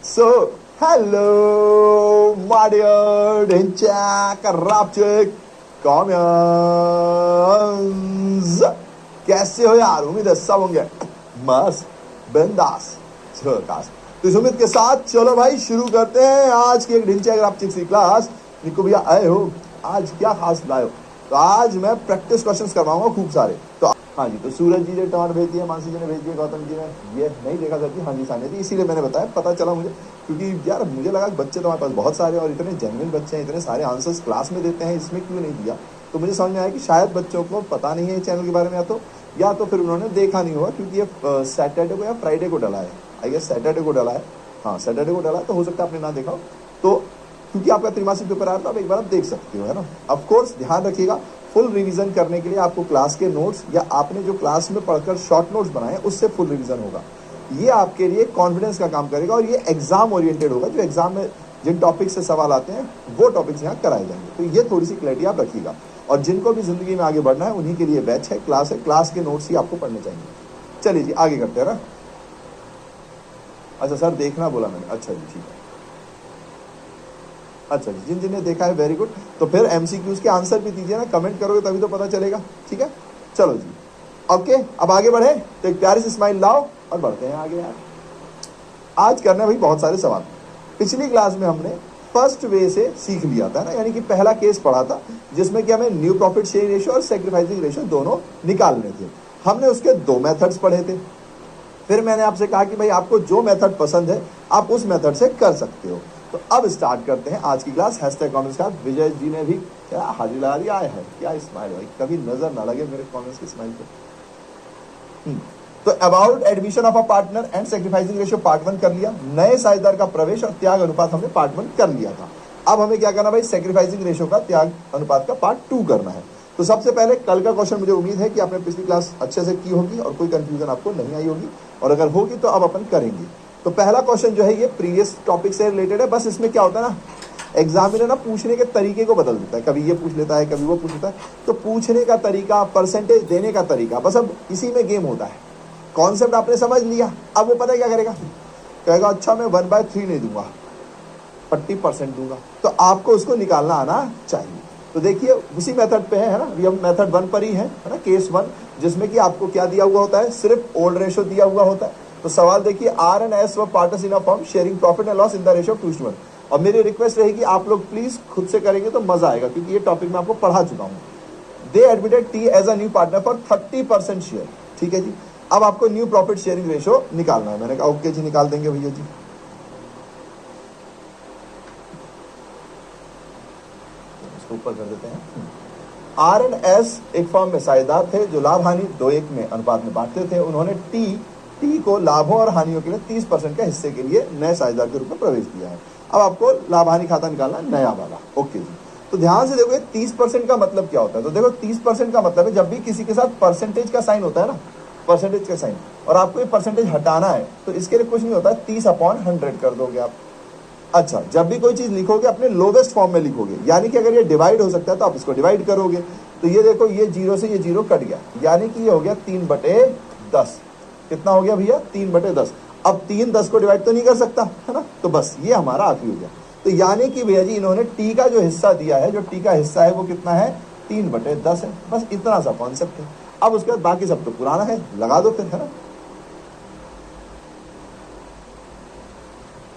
So, hello, my dear Dinchak, Rapchik, कॉमियंस। कैसे हो यार? उम्मीद है सब होंगे मस्त, बिंदास, झकास। तो इस उम्मीद के साथ चलो भाई शुरू करते हैं आज की एक ढिंचैक रापचिक सी क्लास। निको भैया आए हो, आज क्या खास लाए हो? तो आज मैं प्रैक्टिस क्वेश्चंस करवाऊंगा खूब सारे। तो हाँ जी, तो सूरज जी ने टमाटर भेज दिए, मानसी जी ने भेज दिए, गौतम जी ने ये नहीं देखा करती, हाँ जी सानिया जी, इसीलिए मैंने बताया, पता चला मुझे, क्योंकि यार मुझे लगा बच्चे तुम्हारे पास बहुत सारे और इतने जेन्युइन बच्चे हैं, इतने सारे आंसर्स क्लास में देते हैं, इसमें क्यों नहीं दिया? तो मुझे समझ में आया कि शायद बच्चों को पता नहीं है चैनल के बारे में, या तो फिर उन्होंने देखा नहीं होगा, क्योंकि ये सैटरडे को या फ्राइडे को डला है, आई गेस सैटरडे को डला है। हाँ सैटरडे को डला है, तो हो सकता है आपने ना देखा हो। तो क्योंकि आपका त्रिमासिक पेपर आ रहा था, आप एक बार आप देख सकते हो, है ना। ऑफ कोर्स ध्यान रखिएगा, फुल रिवीजन करने के लिए आपको क्लास के नोट्स या आपने जो क्लास में पढ़कर शॉर्ट नोट्स बनाए उससे फुल रिवीजन होगा। ये आपके लिए कॉन्फिडेंस का काम करेगा और ये एग्जाम ओरिएंटेड होगा। जो एग्जाम में जिन टॉपिक से सवाल आते हैं वो टॉपिक्स यहाँ कराए जाएंगे। तो ये थोड़ी सी क्लैरिटी आप रखिएगा। और जिनको भी जिंदगी में आगे बढ़ना है उन्हीं के लिए बैच है, क्लास के नोट्स ही आपको पढ़ने चाहिए। चलिए जी आगे करते हैं ना। अच्छा सर देखना बोला मैंने, अच्छा जी ठीक है। अच्छा जी, जिन जिन्हें देखा है वेरी गुड। तो फिर एमसीक्यूज के आंसर भी दीजिए ना, कमेंट करोगे तभी तो पता चलेगा। ठीक है चलो जी ओके, अब आगे बढ़े तो एक प्यारी सी स्माइल लाओ और बढ़ते हैं आगे। यार आज करने भाई बहुत सारे सवाल। पिछली क्लास में हमने फर्स्ट वे से सीख लिया था ना, यानी कि पहला केस पढ़ा था जिसमें कि हमें न्यू प्रॉफिट शेयरिंग रेशियो और सेक्रीफाइसिंग रेशियो दोनों निकालने थे। हमने उसके दो मेथड्स पढ़े थे। फिर मैंने आपसे कहा कि भाई आपको जो मेथड पसंद है आप उस मेथड से कर सकते हो। तो अब स्टार्ट करते हैं आज की क्लास। हैशटैग कमेंट्स का विजय जी ने भी क्या हाजिर लगा दिया है, क्या स्माइल भाई, कभी नजर ना लगे मेरे कमेंट्स की स्माइल पे। तो about admission of a partner and sacrificing ratio part 1 कर लिया। नए साझेदार का प्रवेश और त्याग अनुपात हमने पार्ट 1 कर लिया था। अब हमें क्या करना भाई, सेक्रीफाइसिंग रेशियो का त्याग अनुपात का पार्ट 2 करना है। तो सबसे पहले कल का क्वेश्चन मुझे उम्मीद है कि आपने पिछली क्लास अच्छे से की होगी और कोई कंफ्यूजन आपको नहीं आई होगी, और अगर होगी तो अब अपन करेंगे। तो पहला क्वेश्चन जो है ये प्रीवियस टॉपिक से रिलेटेड है। बस इसमें क्या होता है ना, एग्जामिनर ना पूछने के तरीके को बदल देता है, कभी ये पूछ लेता है कभी वो पूछ लेता है। तो पूछने का तरीका, परसेंटेज देने का तरीका, बस अब इसी में गेम होता है। कॉन्सेप्ट आपने समझ लिया, अब वो पता है क्या करेगा, कहेगा अच्छा मैं 1/3 नहीं दूंगा, 40% दूंगा। तो आपको उसको निकालना आना चाहिए। तो देखिए उसी मेथड पे है ना, अभी हम मेथड 1 पर ही है ना, केस 1, जिसमें कि आपको क्या दिया हुआ होता है, सिर्फ ओल्ड रेशो दिया हुआ होता है। तो सवाल देखिए, आर एंड एस व partners in a firm sharing profit and loss in the ratio of 2:1। और मेरी रिक्वेस्ट रहेगी आप लोग प्लीज खुद से करेंगे तो मजा आएगा, क्योंकि ये टॉपिक मैं आपको पढ़ा चुका हूँ। They admitted T as a new partner for 30% share. ठीक है जी, अब आपको न्यू प्रॉफिट शेयरिंग रेशियो निकालना है। मैंने कहा ओके जी निकाल देंगे भैया जी। इसको ऊपर कर देते हैं। आर एंड एस एक फर्म में साझेदार थे जो लाभ हानि 2:1 में अनुपात में बांटते थे। उन्होंने टी को लाभों और हानियों के लिए 30% के हिस्से के लिए नए साझेदार के रूप में प्रवेश दिया है। अब आपको लाभ हानि खाता निकालना है नया वाला। ओके जी, तो ध्यान से देखो 30% का मतलब क्या होता है। तो देखो 30% का मतलब है जब भी किसी के साथ परसेंटेज का साइन होता है ना, परसेंटेज का साइन, और आपको ये परसेंटेज हटाना है तो इसके लिए कुछ नहीं होता है, 30/100 कर दोगे आप। अच्छा, जब भी कोई चीज लिखोगे अपने लोवेस्ट फॉर्म में लिखोगे, यानी कि अगर ये डिवाइड हो सकता है तो आप इसको डिवाइड करोगे। तो ये देखो, ये 0 से ये 0 कट गया, यानी कि ये हो गया 3/10। कितना हो गया भैया, 3/10। अब 3 10 को डिवाइड तो नहीं कर सकता है ना, तो बस ये हमारा आखिरी हो गया। तो यानी कि भैया जी इन्होंने टी का जो हिस्सा दिया है, जो टी का हिस्सा है वो कितना है, 3/10 है। बस इतना सा कॉन्सेप्ट है। अब उसके बाद बाकी सब तो पुराना है, लगा दो फिर, है ना।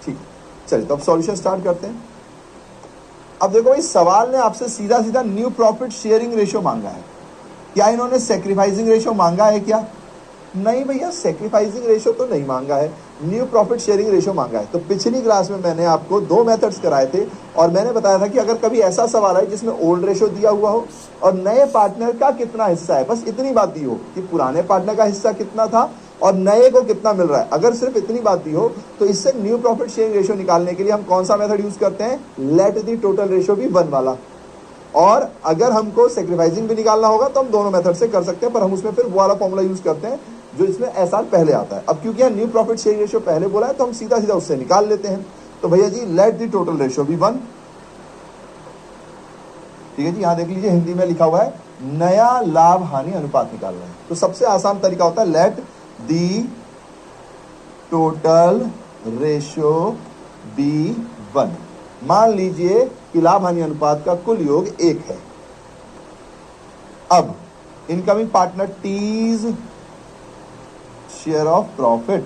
ठीक, चलिए तो अब सॉल्यूशन स्टार्ट करते हैं। अब देखो भाई, सवाल ने आपसे सीधा सीधा न्यू प्रॉफिट शेयरिंग रेशियो मांगा है। क्या इन्होंने सेक्रीफाइसिंग रेशियो मांगा है क्या? नहीं भैया, सेक्रीफाइसिंग रेशियो तो नहीं मांगा है, न्यू प्रॉफिट शेयरिंग रेशियो मांगा है। तो पिछली क्लास में मैंने आपको 2 मेथड्स कराए थे और मैंने बताया था कि अगर कभी ऐसा सवाल है जिसमें ओल्ड रेशियो दिया हुआ हो और नए पार्टनर का कितना हिस्सा है, बस इतनी बात दी हो कि पुराने पार्टनर का हिस्सा कितना था और नए को कितना मिल रहा है, अगर सिर्फ इतनी बात दी हो तो इससे न्यू प्रॉफिट शेयरिंग रेशियो निकालने के लिए हम कौन सा मेथड यूज करते हैं, let the total ratio be 1 वाला। और अगर हमको सेक्रीफाइसिंग भी निकालना होगा तो हम दोनों मेथड से कर सकते हैं, पर हम उसमें फिर वो वाला फॉर्मूला यूज करते हैं जो इसमें एसआर पहले आता है। अब क्योंकि न्यू प्रॉफिट शेयरिंग रेशियो पहले बोला है तो हम सीधा सीधा उससे निकाल लेते हैं। तो भैया जी let the total ratio be 1। ठीक है जी, यहां देख लीजिए हिंदी में लिखा हुआ है नया लाभ हानि अनुपात निकालना है। तो सबसे आसान तरीका होता है late the total ratio B1। मान लीजिए कि लाभ हानि अनुपात का कुल योग 1 है। अब incoming partner T's share of profit,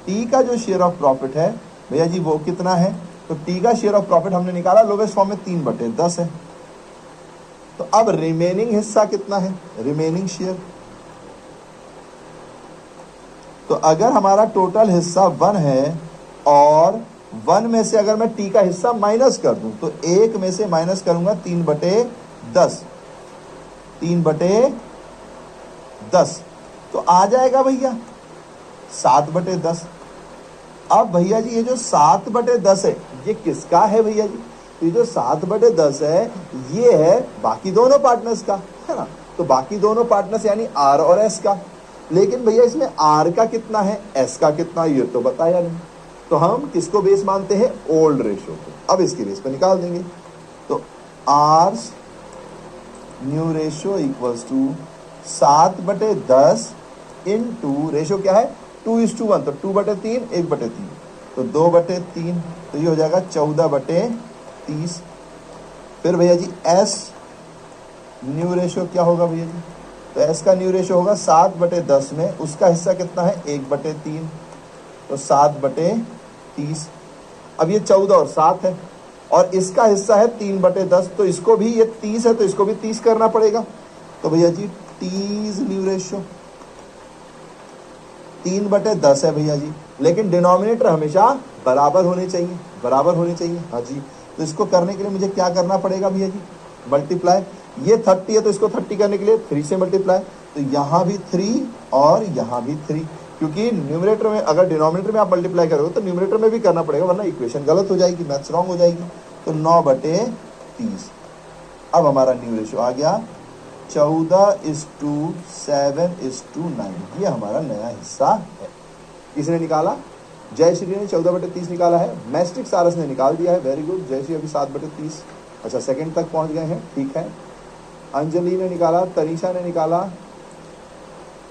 T का जो शेयर ऑफ प्रॉफिट है भैया जी वो कितना है? तो टी का शेयर ऑफ प्रॉफिट हमने निकाला लोवेस्ट फॉर्म में 3/10 है। तो अब रिमेनिंग हिस्सा कितना है? Remaining share. तो अगर हमारा टोटल हिस्सा 1 है और 1 में से अगर मैं टी का हिस्सा माइनस कर दूं तो 1 में से माइनस करूंगा 3/10, 3/10 तो आ जाएगा भैया 7/10। अब भैया जी ये जो 7/10 है ये किसका है भैया जी? तो ये जो 7/10 है ये है बाकी दोनों पार्टनर्स का, है ना। तो बाकी दोनों पार्टनर्स यानी आर और एस का। लेकिन भैया इसमें आर का कितना है, एस का कितना, ये तो बताया नहीं। तो हम किसको बेस मानते हैं? ओल्ड रेशियो को। अब इसके बेस पे निकाल देंगे। तो R's new ratio equals to 7/10 into ratio क्या है 2:1, तो 2/3 1/3 तो 2/3 तो ये हो जाएगा 14/30। फिर भैया जी एस न्यू रेशियो क्या होगा भैया जी? तो एस का न्यू रेशियो होगा 7/10 में उसका हिस्सा कितना है 1/3 तो 7/30। अब ये 14 और 7 है और इसका हिस्सा है 3/10 तो इसको भी, ये 30 है तो इसको भी 30 करना पड़ेगा। तो भैया जी टीज न्यू रेशियो 3/10 है भैया जी, लेकिन डिनोमिनेटर हमेशा बराबर होने चाहिए, बराबर होने चाहिए। हाँ जी, तो इसको करने के लिए मुझे क्या करना पड़ेगा भैया जी? मल्टीप्लाई। ये 30 है तो इसको 30 करने के लिए 3 से मल्टीप्लाई, तो यहाँ भी 3 और यहाँ भी 3, क्योंकि न्यूमरेटर में अगर डिनोमिनेटर में आप मल्टीप्लाई करोगे तो न्यूमरेटर में भी करना पड़ेगा, वरना इक्वेशन गलत हो जाएगी, मैथ्स रॉन्ग हो जाएगी। तो 9/30। अब हमारा न्यू रेशियो आ गया 14:7:9। ये हमारा नया हिस्सा है। किसने निकाला? जय श्री ने 14/30 निकाला है। मैस्टिक सारस ने निकाल दिया है, वेरी गुड। जय श्री अभी 7/30, अच्छा सेकंड तक पहुंच गए हैं, ठीक है। अंजलि ने निकाला, तनीषा ने निकाला,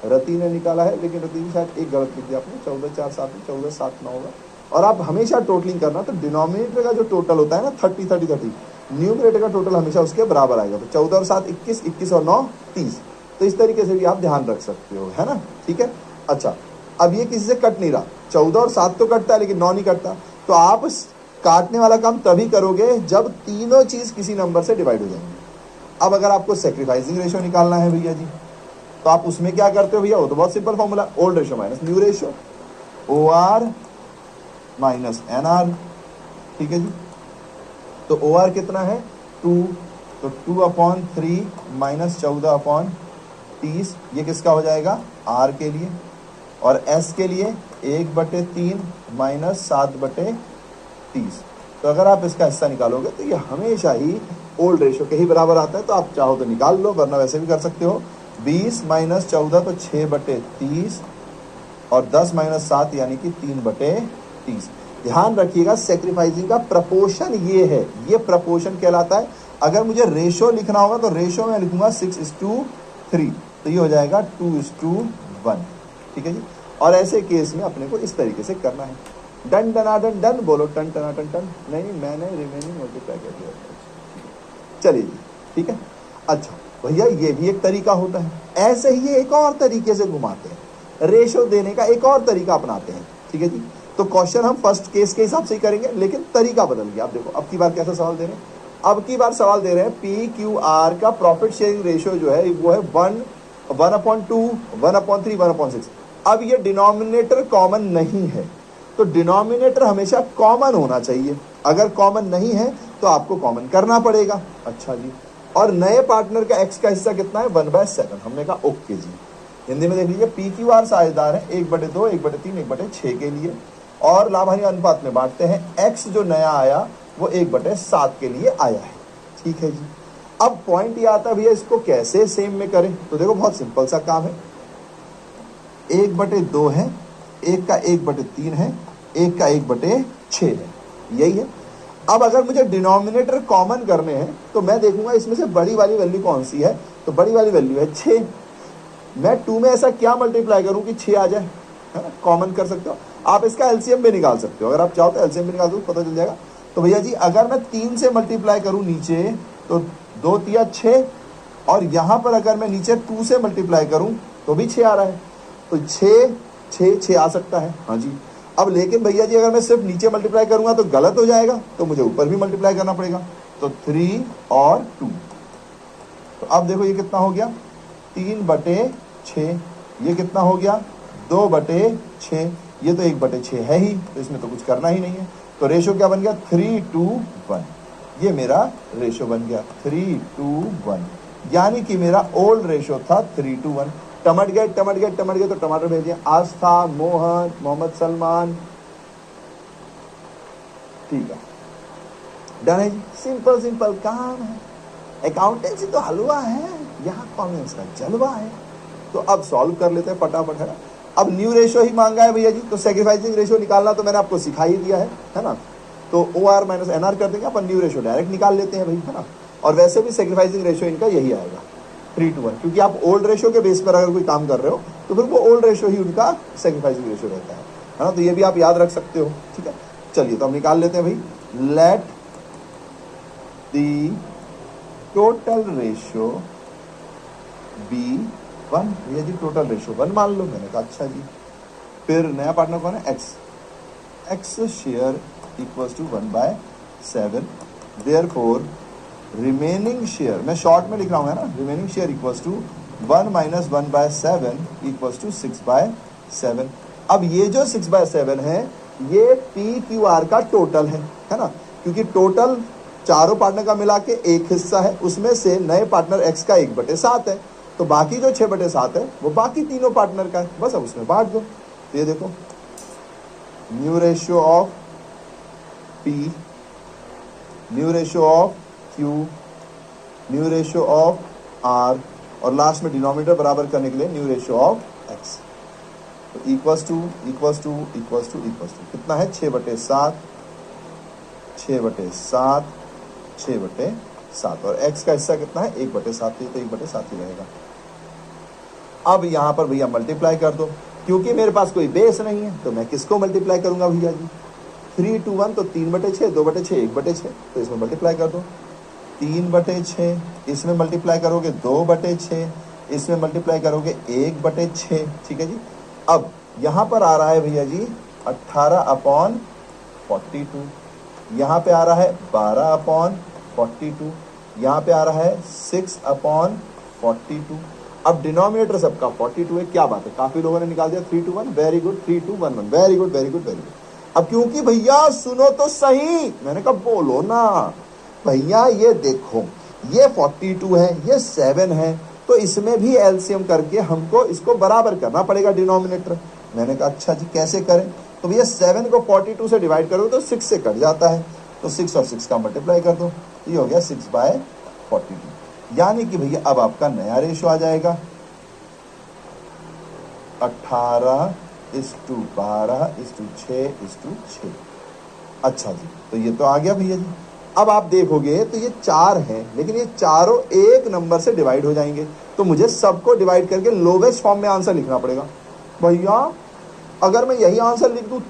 रति ने निकाला है, लेकिन रति की शायद एक गलत लिख दिया आपने, 14/4 14/7/9 होगा। और आप हमेशा टोटलिंग करना, तो डिनोमिनेटर का जो टोटल होता है ना 30 न्यूमरेटर का टोटल हमेशा उसके बराबर आएगा। तो 14 और 7 21, 21 और 9 30। तो इस तरीके से भी आप ध्यान रख सकते हो, है ना, ठीक है। अच्छा, अब ये किसी से कट नहीं रहा, 14 और 7 तो कटता है लेकिन 9 नहीं कटता। तो आप काटने वाला काम तभी करोगे जब तीनों चीज किसी नंबर से डिवाइड हो जाएंगे। अब अगर आपको सेक्रीफाइसिंग रेशियो निकालना है भैया जी, तो आप उसमें क्या करते हो भैया? वो तो बहुत simple formula, old ratio minus new ratio, OR minus NR, ठीक है जी। तो OR कितना है 2, तो 2/3 माइनस 14/30, ये किसका हो जाएगा? R के लिए। और S के लिए 1/3 माइनस 7/30। तो अगर आप इसका हिस्सा निकालोगे तो ये हमेशा ही ओल्ड रेशियो के ही बराबर आता है। तो आप चाहो तो निकाल लो, वरना वैसे भी कर सकते हो। 20 माइनस 14 तो 6/30 और 10 माइनस 7 यानी कि 3/30। ध्यान रखिएगा सेक्रीफाइसिंग का प्रपोर्शन ये है, ये प्रपोर्शन कहलाता है। अगर मुझे रेशो लिखना होगा तो रेशो में लिखूंगा 6:3, तो ये हो जाएगा 2:1, ठीक है जी। और ऐसे केस में अपने को इस तरीके से करना है। डन डना डन डन बोलो, टन टना टन टन। नहीं, मैंने रिमेनिंग मल्टीप्लाई कर दिया, चलिए जी, ठीक है। अच्छा भैया ये भी एक तरीका होता है। ऐसे ही ये एक और तरीके से घुमाते हैं, रेशो देने का एक और तरीका अपनाते हैं, ठीक है जी। तो क्वेश्चन हम फर्स्ट केस के हिसाब से ही करेंगे, लेकिन तरीका बदल गया। आप देखो अब की बार कैसा सवाल दे रहे हैं। अब की बार सवाल दे रहे हैं PQR का प्रॉफिट शेयरिंग रेशियो जो है वो है 1/2, 1/3, 1/6। अब ये डिनोमिनेटर कॉमन नहीं है, तो डिनोमिनेटर हमेशा कॉमन होना चाहिए। अगर कॉमन नहीं है तो आपको कॉमन करना पड़ेगा। अच्छा जी, और नए पार्टनर का x का हिस्सा कितना है? 1/7। हमने कहा ओके जी। हिंदी में देख लीजिए, PQR साझेदार है 1/2, 1/3, 1/6 के लिए, और लाभ हानि अनुपात में बांटते हैं। x जो नया आया वो 1/7 के लिए आया है, ठीक है जी। अब पॉइंट ये आता है भैया इसको कैसे सेम में करें। तो देखो बहुत सिंपल सा काम है, 1/2 है, एक का 1/3 है, एक का 1/6 है, यही है। अब अगर मुझे डिनोमिनेटर कॉमन करने हैं तो मैं देखूंगा इसमें से बड़ी वाली वैल्यू कौन सी है। तो बड़ी वाली वैल्यू है 6। मैं 2 में ऐसा क्या मल्टीप्लाई करूं कि 6 आ जाए? है ना, कॉमन कर सकते हो। आप इसका एलसीएम भी निकाल सकते हो, अगर आप चाहो तो एलसीएम भी निकाल दो, पता चल जाएगा। तो भैया जी अगर मैं 3 से मल्टीप्लाई करूं नीचे तो 2 तिया 6, और यहां पर अगर मैं नीचे 2 से मल्टीप्लाई करूं तो भी 6 आ रहा है, तो 6 6 6 आ सकता है। हाँ जी। अब लेकिन भैया जी अगर मैं सिर्फ नीचे मल्टीप्लाई करूंगा तो गलत हो जाएगा, तो मुझे ऊपर भी मल्टीप्लाई करना पड़ेगा। तो 3 और 2, तो अब देखो ये कितना हो गया, 3/6। ये कितना हो गया, 2/6। ये तो 1/6 है ही, तो इसमें तो कुछ करना ही नहीं है। तो रेशो क्या बन गया, 3:1। ये मेरा रेशो बन गया 3:1, यानी कि मेरा ओल्ड रेशो था 3:1। टमट गए तो टमाटर भेज दिए। आस्था, मोहन, मोहम्मद सलमान, ठीक है, डन है जी। सिंपल सिंपल काम है, अकाउंटेंसी तो हलवा है, यहाँ कॉमर्स का जलवा है। तो अब सॉल्व कर लेते हैं फटाफट, है ना। अब न्यू रेशो ही मांगा है भैया जी, तो सैक्रिफाइसिंग रेशो निकालना तो मैंने आपको सिखा ही दिया है ना। तो OR माइनस NR कर देंगे अपन, न्यू रेशो डायरेक्ट निकाल लेते हैं भाई, है ना। और वैसे भी सैक्रिफाइसिंग रेशो इनका यही आएगा 3:1, क्योंकि आप ओल्ड रेशो के बेस पर अगर कोई काम कर रहे हो तो फिर वो ओल्ड रेशो ही उनका सैक्रिफाइसिंग रेशो रहता है ना। तो ये भी आप याद रख सकते हो, ठीक है। चलिए तो हम निकाल लेते हैं भाई। Let the total ratio be 1। भैया जी टोटल रेशो 1 मान लो, मैंने कहा अच्छा जी। फिर नया पार्टनर कौन है, x share equals to 1/7। Therefore remaining share, मैं शॉर्ट में लिख रहा हूँ, है ना, remaining share equals to 1 - 1/7 equals to 6/7। अब ये जो 6/7 है ये PQR का टोटल है ना, क्योंकि टोटल चारों पार्टनर का मिला के एक हिस्सा है, उसमें से नए पार्टनर x का 1/7 है, तो बाकी जो 6/7 है वो बाकी तीनों पार्टनर का है, बस अब उसमें बांट दो। तो ये देखो new ratio of P, new ratio of Q, new ratio of R, और लास्ट में डिनोमिनेटर बराबर करने के लिए न्यू रेशियो ऑफ X। तो इक्वल्स टू कितना है, 6/7, 6/7, 6/7, और x का हिस्सा कितना है, 1/7, तो 1/7 ही रहेगा। अब यहां पर भैया मल्टीप्लाई कर दो, क्योंकि मेरे पास कोई बेस नहीं है तो मैं किसको मल्टीप्लाई करूंगा भैया जी, 3:1 तो 3/6, 2/6, 1/6, तो इसमें मल्टीप्लाई कर दो। 3/6, इसमें मल्टीप्लाई करोगे 2/6, इसमें मल्टीप्लाई करोगे 1/6, ठीक है जी। अब यहां पर आ रहा है भैया जी 18/42, यहां पे आ रहा है 12/42, यहां पे आ रहा है 6/42। अब डिनोमिनेटर सबका 42 है, क्या बात है, काफी लोगों ने निकाल दिया 3:1, very good, 3211, very good very good very good. अब क्योंकि भैया सुनो तो सही, मैंने कहा बोलो ना भैया, ये देखो ये 42 है, ये 7 है, तो इसमें भी एलसीएम करके हमको इसको बराबर करना पड़ेगा डिनोमिनेटर। मैंने कहा अच्छा जी कैसे करें, तो भैया 7 को 42 से डिवाइड करो तो 6 से कट जाता है, तो 6 और 6 का मल्टीप्लाई कर दो, ये हो गया 6/42, यानी कि भैया अब आपका नया रेशो आ जाएगा 18:12:6:6। अच्छा जी, तो ये तो आ गया भैया जी। अब आप देखोगे तो ये 4 है, लेकिन ये चारों एक नंबर से डिवाइड हो जाएंगे, तो मुझे सबको डिवाइड करके लोवेस्ट फॉर्म में आंसर लिखना पड़ेगा। भैया अगर मैं यही आंसर लिख दूं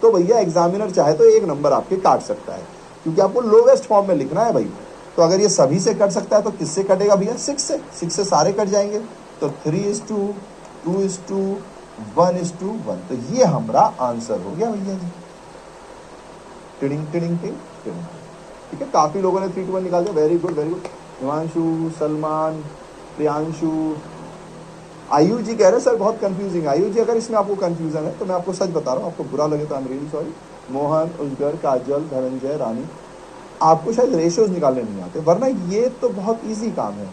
तो भैया एग्जामिनर चाहे तो एक नंबर आपके काट सकता है, क्योंकि आपको लोवेस्ट फॉर्म में लिखना है भाई। तो अगर ये सभी से कट सकता है तो किससे कटेगा भैया, 6 से, 6 से सारे कट जाएंगे, तो 3:2, 2:1, 1:1, तो ये हमारा आंसर हो गया भैया जी। टिडिंग टिडिंग टिडिंग टिडिंग, ठीक है। काफी लोगों ने 3:1 निकाल दिया, very good very good. Himanshu, Salman, Priyanshu, आयु जी कह रहे हैं सर बहुत कंफ्यूजिंग। आयु जी अगर इसमें आपको कंफ्यूजन है तो मैं आपको सच बता रहा हूँ, आपको बुरा लगे तो I am really sorry. Mohan, Ujagar, Kajal, Dhananjay, Rani, आपको शायद रेशियोज निकालने नहीं आते, वरना ये तो बहुत इजी काम है।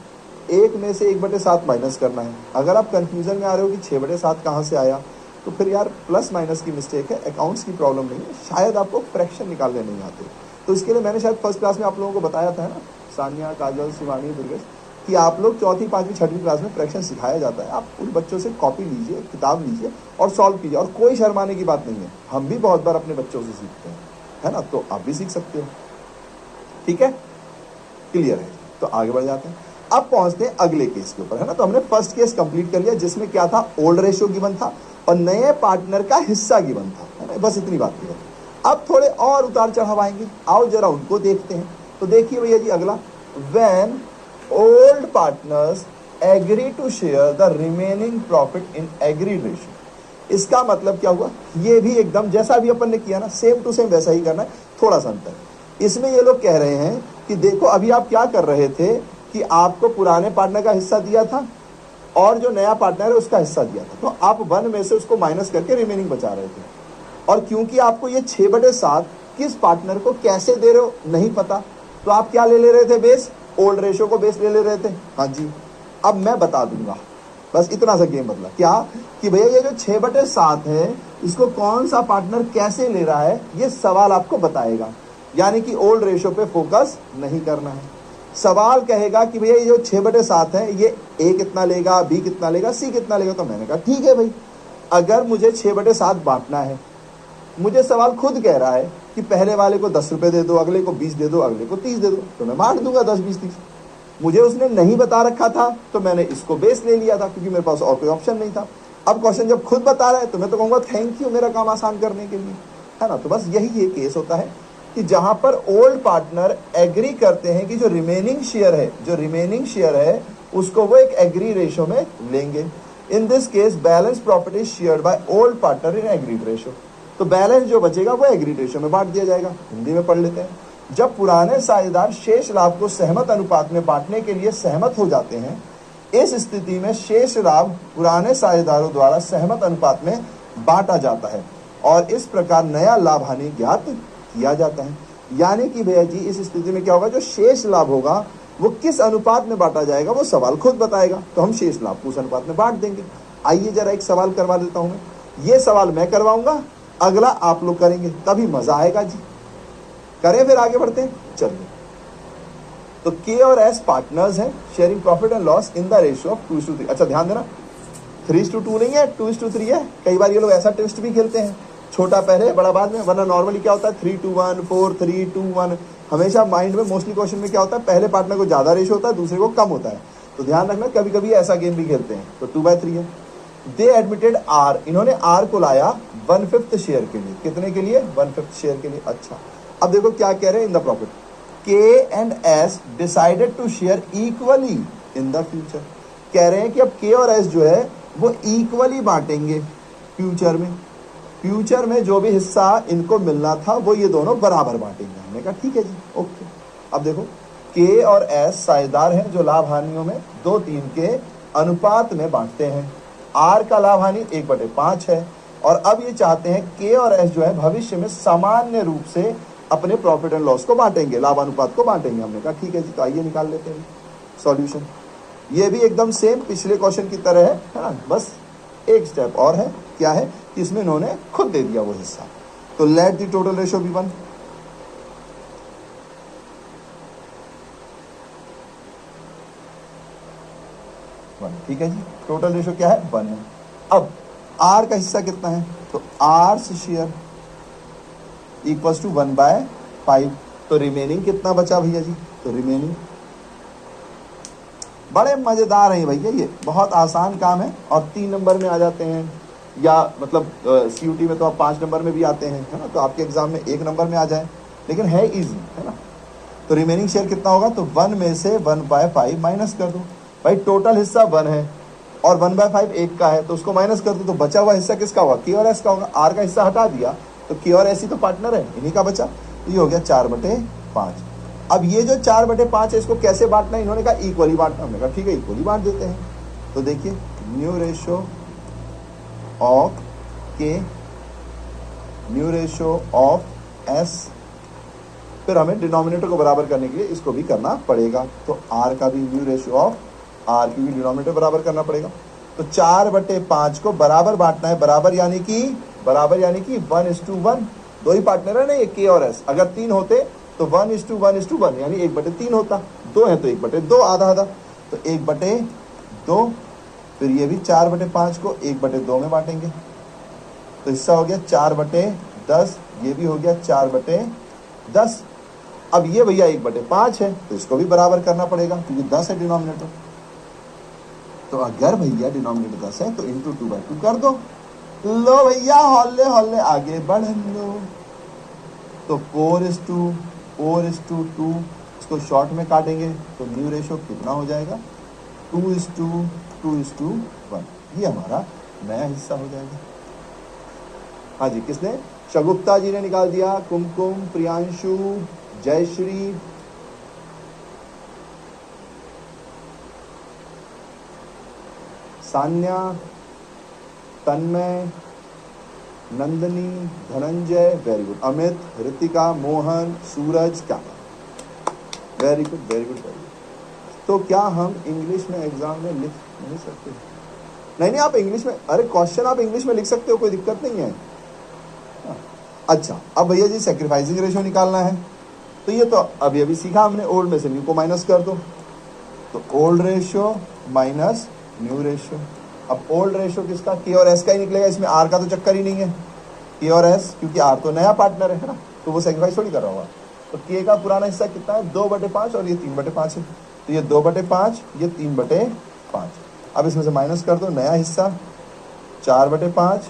1 में से 1/7 माइनस करना है। अगर आप कंफ्यूजन में आ रहे हो कि 6/7 कहाँ से आया, तो फिर यार प्लस माइनस की मिस्टेक है, अकाउंट्स की प्रॉब्लम नहीं है, शायद आपको फ्रैक्शन निकालने नहीं आते। तो इसके लिए मैंने शायद फर्स्ट क्लास में आप लोगों को बताया था ना, सानिया, काजल, शिवानी, दुर्गेश, कि आप लोग 4th, 5वीं, 6वीं क्लास में फ्रैक्शन सिखाया जाता है। आप उन बच्चों से कॉपी लीजिए, किताब लीजिए और सॉल्व कीजिए, और कोई शर्माने की बात नहीं है। हम भी बहुत बार अपने बच्चों से सीखते हैं, है ना, तो आप भी सीख सकते हो, ठीक है, क्लियर है। तो आगे बढ़ जाते हैं, अब पहुंचते हैं अगले केस के ऊपर, है ना। तो हमने फर्स्ट केस कंप्लीट कर लिया, जिसमें क्या था, ओल्ड रेशियो गिवन था। और नए पार्टनर का हिस्सा गिवन था, है ना, बस इतनी बात की है। अब थोड़े और उतार चढ़ाव आएंगे, आओ जरा उनको देखते हैं। तो देखिए भैया जी अगला, when old partners agree to share the remaining profit in agreed ratio. इसका मतलब क्या हुआ, ये भी एकदम जैसा भी अपन ने किया ना, सेम टू सेम वैसा ही करना है, थोड़ा सा अंतर। इसमें ये लोग कह रहे हैं कि देखो अभी आप क्या कर रहे थे कि आपको पुराने पार्टनर का हिस्सा दिया था और जो नया पार्टनर है उसका हिस्सा दिया था, तो आप 1 में से उसको माइनस करके रिमेनिंग बचा रहे थे। और क्योंकि आपको ये 6/7 किस पार्टनर को कैसे दे रहे हो नहीं पता, तो आप क्या ले रहे थे, बेस, ओल्ड रेशियो को बेस ले रहे थे। हाँ जी, अब मैं बता दूंगा, बस इतना सा गेम बदला क्या कि भैया ये जो 6/7 है इसको कौन सा पार्टनर कैसे ले रहा है ये सवाल आपको बताएगा। यानी कि ओल्ड रेशियो पे फोकस नहीं करना है। सवाल कहेगा कि भैया ये जो 6/7 है ये ए कितना लेगा, बी कितना लेगा, सी कितना लेगा। तो मैंने कहा ठीक है भाई, अगर मुझे 6/7 बांटना है, मुझे सवाल खुद कह रहा है कि पहले वाले को 10 रुपए दे दो, अगले को 20 दे दो, अगले को 30 दे दो, तो मैं बांट दूंगा 10, 20, 30। मुझे उसने नहीं बता रखा था तो मैंने इसको बेस ले लिया था क्योंकि मेरे पास और कोई ऑप्शन नहीं था। अब क्वेश्चन जब खुद बता रहा है तो मैं तो कहूंगा थैंक यू मेरा काम आसान करने के लिए, है ना। तो बस यही ये केस होता है कि जहां पर ओल्ड पार्टनर एग्री करते हैं कि जो रिमेनिंग शेयर है उसको वो एक एग्री रेशियो में लेंगे। In this case balance profit is shared by old partner in agreed ratio. तो बैलेंस जो बचेगा वो एग्रीड रेशियो में बांट दिया जाएगा। हिंदी में पढ़ लेते हैं। जब पुराने साझेदार शेष लाभ को सहमत अनुपात में बांटने के लिए सहमत हो जाते हैं, इस स्थिति में शेष लाभ पुराने साझेदारों द्वारा सहमत अनुपात में बांटा जाता है और इस प्रकार नया लाभ हानि ज्ञात किया जाता है। यानी कि भैया जी इस स्थिति में क्या होगा, जो शेष लाभ होगा वो किस अनुपात में बांटा जाएगा वो सवाल खुद बताएगा, तो हम शेष लाभ को उस अनुपात में बांट देंगे। आइए जरा एक सवाल करवा देता हूं मैं, ये सवाल मैं करवाऊंगा, अगला आप लोग करेंगे, तभी मजा आएगा जी। करें फिर आगे बढ़ते हैं, चलिए। तो के और एस पार्टनर्स हैं sharing profit and loss in the ratio of 2:3। अच्छा ध्यान देना, 3:2 नहीं है, 2:3 है। कई बार ये लोग ऐसा ट्विस्ट भी खेलते हैं, छोटा पहले बड़ा बाद में, वरना नॉर्मली क्या होता है 3:1, 4:3:2:1। हमेशा माइंड में मोस्टली क्वेश्चन में क्या होता है, पहले पार्टनर को ज्यादा रेशियो होता है, दूसरे को कम होता है। तो ध्यान रखना कभी कभी ऐसा गेम भी खेलते हैं। तो 2/3 है। दे एडमिटेड आर, इन्होंने आर को लाया 1/5 शेयर के लिए। कितने के लिए, 1/5 शेयर के लिए। अच्छा अब देखो क्या कह रहे हैं, in the profit K and S decided to share equally in the future. कह रहे हैं कि अब के और एस जो है वो इक्वली बांटेंगे फ्यूचर में। फ्यूचर में जो भी हिस्सा इनको मिलना था वो ये दोनों बराबर बांटेंगे। हमने कहा ठीक है जी, ओके। अब देखो के और एस साझेदार हैं जो लाभ हानियों में 2/3 के अनुपात में बांटते हैं। आर का लाभ हानि 1/5 है और अब ये चाहते हैं के और एस जो है भविष्य में सामान्य रूप से अपने प्रॉफिट एंड लॉस को बांटेंगे, लाभ अनुपात को बांटेंगे। हमने कहा ठीक है जी, तो आइए निकाल लेते हैं सॉल्यूशन। ये भी एकदम सेम पिछले क्वेश्चन की तरह है ना, बस एक स्टेप और है। क्या है कि इसमें इन्होंने खुद दे दिया वो हिस्सा। तो let the total ratio be 1। ठीक है जी, टोटल रेशियो क्या है, 1 है। अब आर का हिस्सा कितना है, तो आर से शेयर इक्वल्स टू 1/5। तो रिमेनिंग कितना बचा भैया जी, तो रिमेनिंग, बड़े मजेदार है भैया, ये बहुत आसान काम है और 3 नंबर में आ जाते हैं, या मतलब सीयूटी में तो आप 5 नंबर में भी आते हैं, है ना। तो आपके एग्जाम में 1 नंबर में आ जाए, लेकिन है इजी, है ना। तो रिमेनिंग शेयर कितना होगा, तो 1 में से 1/5 माइनस कर दो। भाई टोटल हिस्सा 1 है और 1/5 1 का है, तो उसको माइनस कर दो, तो बचा हुआ हिस्सा किसका होगा, के और एस का होगा। आर का हिस्सा हटा दिया तो के और एस ही तो पार्टनर है, इन्हीं का बचा। तो ये हो गया 4/5। अब ये जो 4/5 है इसको कैसे बांटना है, इन्होंने कहा इक्वली बांटना। हमने कहा ठीक है, इक्वली बांट देते हैं। तो देखिए न्यू रेशियो ऑफ के, न्यू रेशियो ऑफ एस, फिर हमें डिनोमिनेटर को बराबर करने के लिए इसको भी करना पड़ेगा। तो आर का भी न्यू रेशियो ऑफ आर की भी डिनोमिनेटर बराबर करना पड़ेगा। तो 4/5 को बराबर बांटना है, बराबर यानी कि 1:1। दो ही पार्टनर है ना ये, के और एस। अगर 3 होते तो 1:1 यानी 1/3 होता। 2 है तो 1/2, आधा आधा, तो 1/2। फिर ये भी 4/5 को 1/2 में बांटेंगे, तो हिस्सा हो गया 4/10। ये भी हो गया 4/10। अब ये भैया 1/5 है तो इसको भी बराबर करना पड़ेगा क्योंकि 10 है डिनोमिनेटर। तो अगर भैया डिनोमिनेटर 10 है तो इंटू 2/2 कर दो, लो भैया हौले हौले आगे बढ़ लो। तो 4:2 इसको शॉर्ट में काटेंगे तो न्यू रेशो कितना हो जाएगा, 2:2:1। ये हमारा नया हिस्सा हो जाएगा। हाँ जी, किसने? शगुप्ता जी ने निकाल दिया, कुमकुम, प्रियांशु, जयश्री, सान्या, तन्मय, नंदनी, धनंजय, वेरी गुड, अमित, ऋतिका, मोहन, सूरज, क्या very good very good very good. तो क्या हम इंग्लिश में एग्जाम में लिख नहीं सकते? नहीं, आप इंग्लिश में, अरे क्वेश्चन आप इंग्लिश में लिख सकते हो, कोई दिक्कत नहीं है। अच्छा, अब भैया जी सेक्रीफाइसिंग रेशियो निकालना है। तो ये तो अभी अभी सीखा हमने, ओल्ड में से न्यू को माइनस कर दो। तो old ratio minus new ratio. अब ओल्ड रेशियो किसका? के और एस का ही निकलेगा, इसमें आर का तो चक्कर ही नहीं है। के और एस, क्योंकि आर तो नया पार्टनर है ना, तो वो सेक्रीफाइस थोड़ी कर रहा होगा। तो के का पुराना हिस्सा कितना है? 2/5 और ये 3/5 है। तो ये 2/5, ये 3/5। अब इसमें से माइनस कर दो, नया हिस्सा 4/5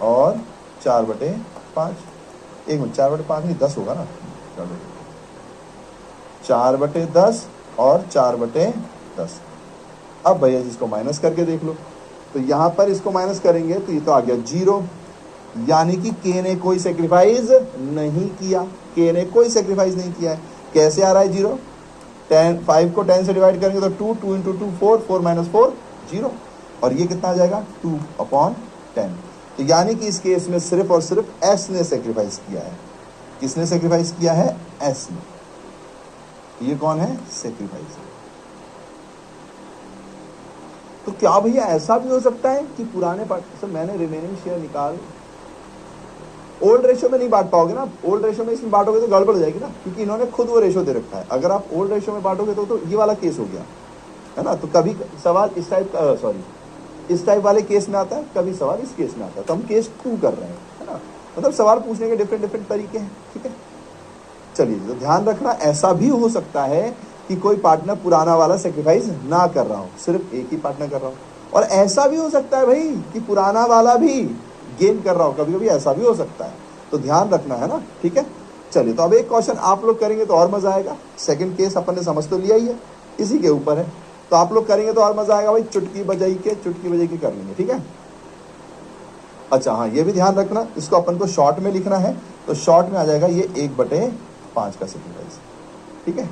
और 4/5। 1 मिनट, 4/5 नहीं 10 होगा ना, 4/10 और 4/10। अब भैया जी इसको माइनस करके देख लो। तो यहाँ पर इसको माइनस करेंगे तो ये तो आ गया 0, यानी कि के ने कोई सेक्रीफाइस नहीं किया। के ने कोई सेक्रीफाइस नहीं किया है। कैसे आ रहा है 0? 5 को 10 से डिवाइड करेंगे तो 2, 2 × 2 4, 4 - 4 0, और ये कितना आ जाएगा 2/10। तो यानी कि इस केस में सिर्फ और सिर्फ एस ने सेक्रीफाइस किया है। किसने सेक्रीफाइस किया है? एस ने। ये कौन है? सेक्रीफाइस। तो क्या भैया ऐसा भी हो सकता है कि पुराने पार्ट से मैंने रिमेनिंग शेयर निकाल, ओल्ड रेशियो में नहीं बांट पाओगे ना, ओल्ड रेशियो में इसमें बांटोगे तो गड़बड़ हो जाएगी ना, क्योंकि इन्होंने खुद वो रेशियो दे रखा है। अगर आप ओल्ड रेशियो में बांटोगे तो ये वाला केस हो गया है ना। तो कभी सवाल इस टाइप का, इस टाइप वाले केस में आता है, कभी सवाल इस केस में आता है। तो हम केस 2 कर रहे हैं, है ना। मतलब सवाल पूछने के डिफरेंट तरीके हैं, ठीक है। चलिए, तो ध्यान रखना, ऐसा भी हो सकता है कि कोई पार्टनर पुराना वाला सेक्रीफाइस ना कर रहा हो, सिर्फ एक ही पार्टनर कर रहा हो। और ऐसा भी हो सकता है भाई कि पुराना वाला भी गेन कर रहा हो, कभी कभी ऐसा भी हो सकता है। तो ध्यान रखना है ना, ठीक है। चलिए, तो अब एक क्वेश्चन आप लोग करेंगे तो और मजा आएगा। सेकंड केस अपन ने समझ तो लिया ही है, इसी के ऊपर है। तो आप लोग करेंगे तो और मजा आएगा भाई, चुटकी बजाई के कर लेंगे, ठीक है। अच्छा हाँ, ये भी ध्यान रखना, इसको अपन को शॉर्ट में लिखना है। तो शॉर्ट में आ जाएगा ये 1/5 का सेक्रीफाइस, ठीक है।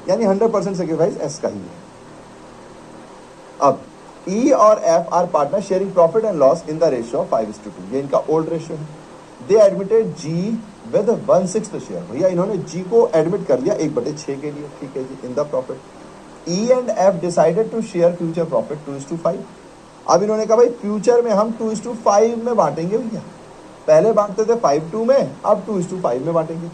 यानी 100% सेक्रीफाइस एस का ही है। अब ई और F R partner sharing profit and loss in the ratio of 5:2। ये इनका ओल्ड रेशियो है। दे एडमिटेड जी विद 1/6 शेयर। भैया इन्होंने जी को एडमिट कर लिया 1/6 के लिए, ठीक है जी, in the profit. E and F decided to share future profit 2:5। अब इन्होंने कहा भाई फ्यूचर में हम 2:5 में बांटेंगे भैया। पहले बांटते थे 5:2 में, अब 2:5 में बांटेंगे।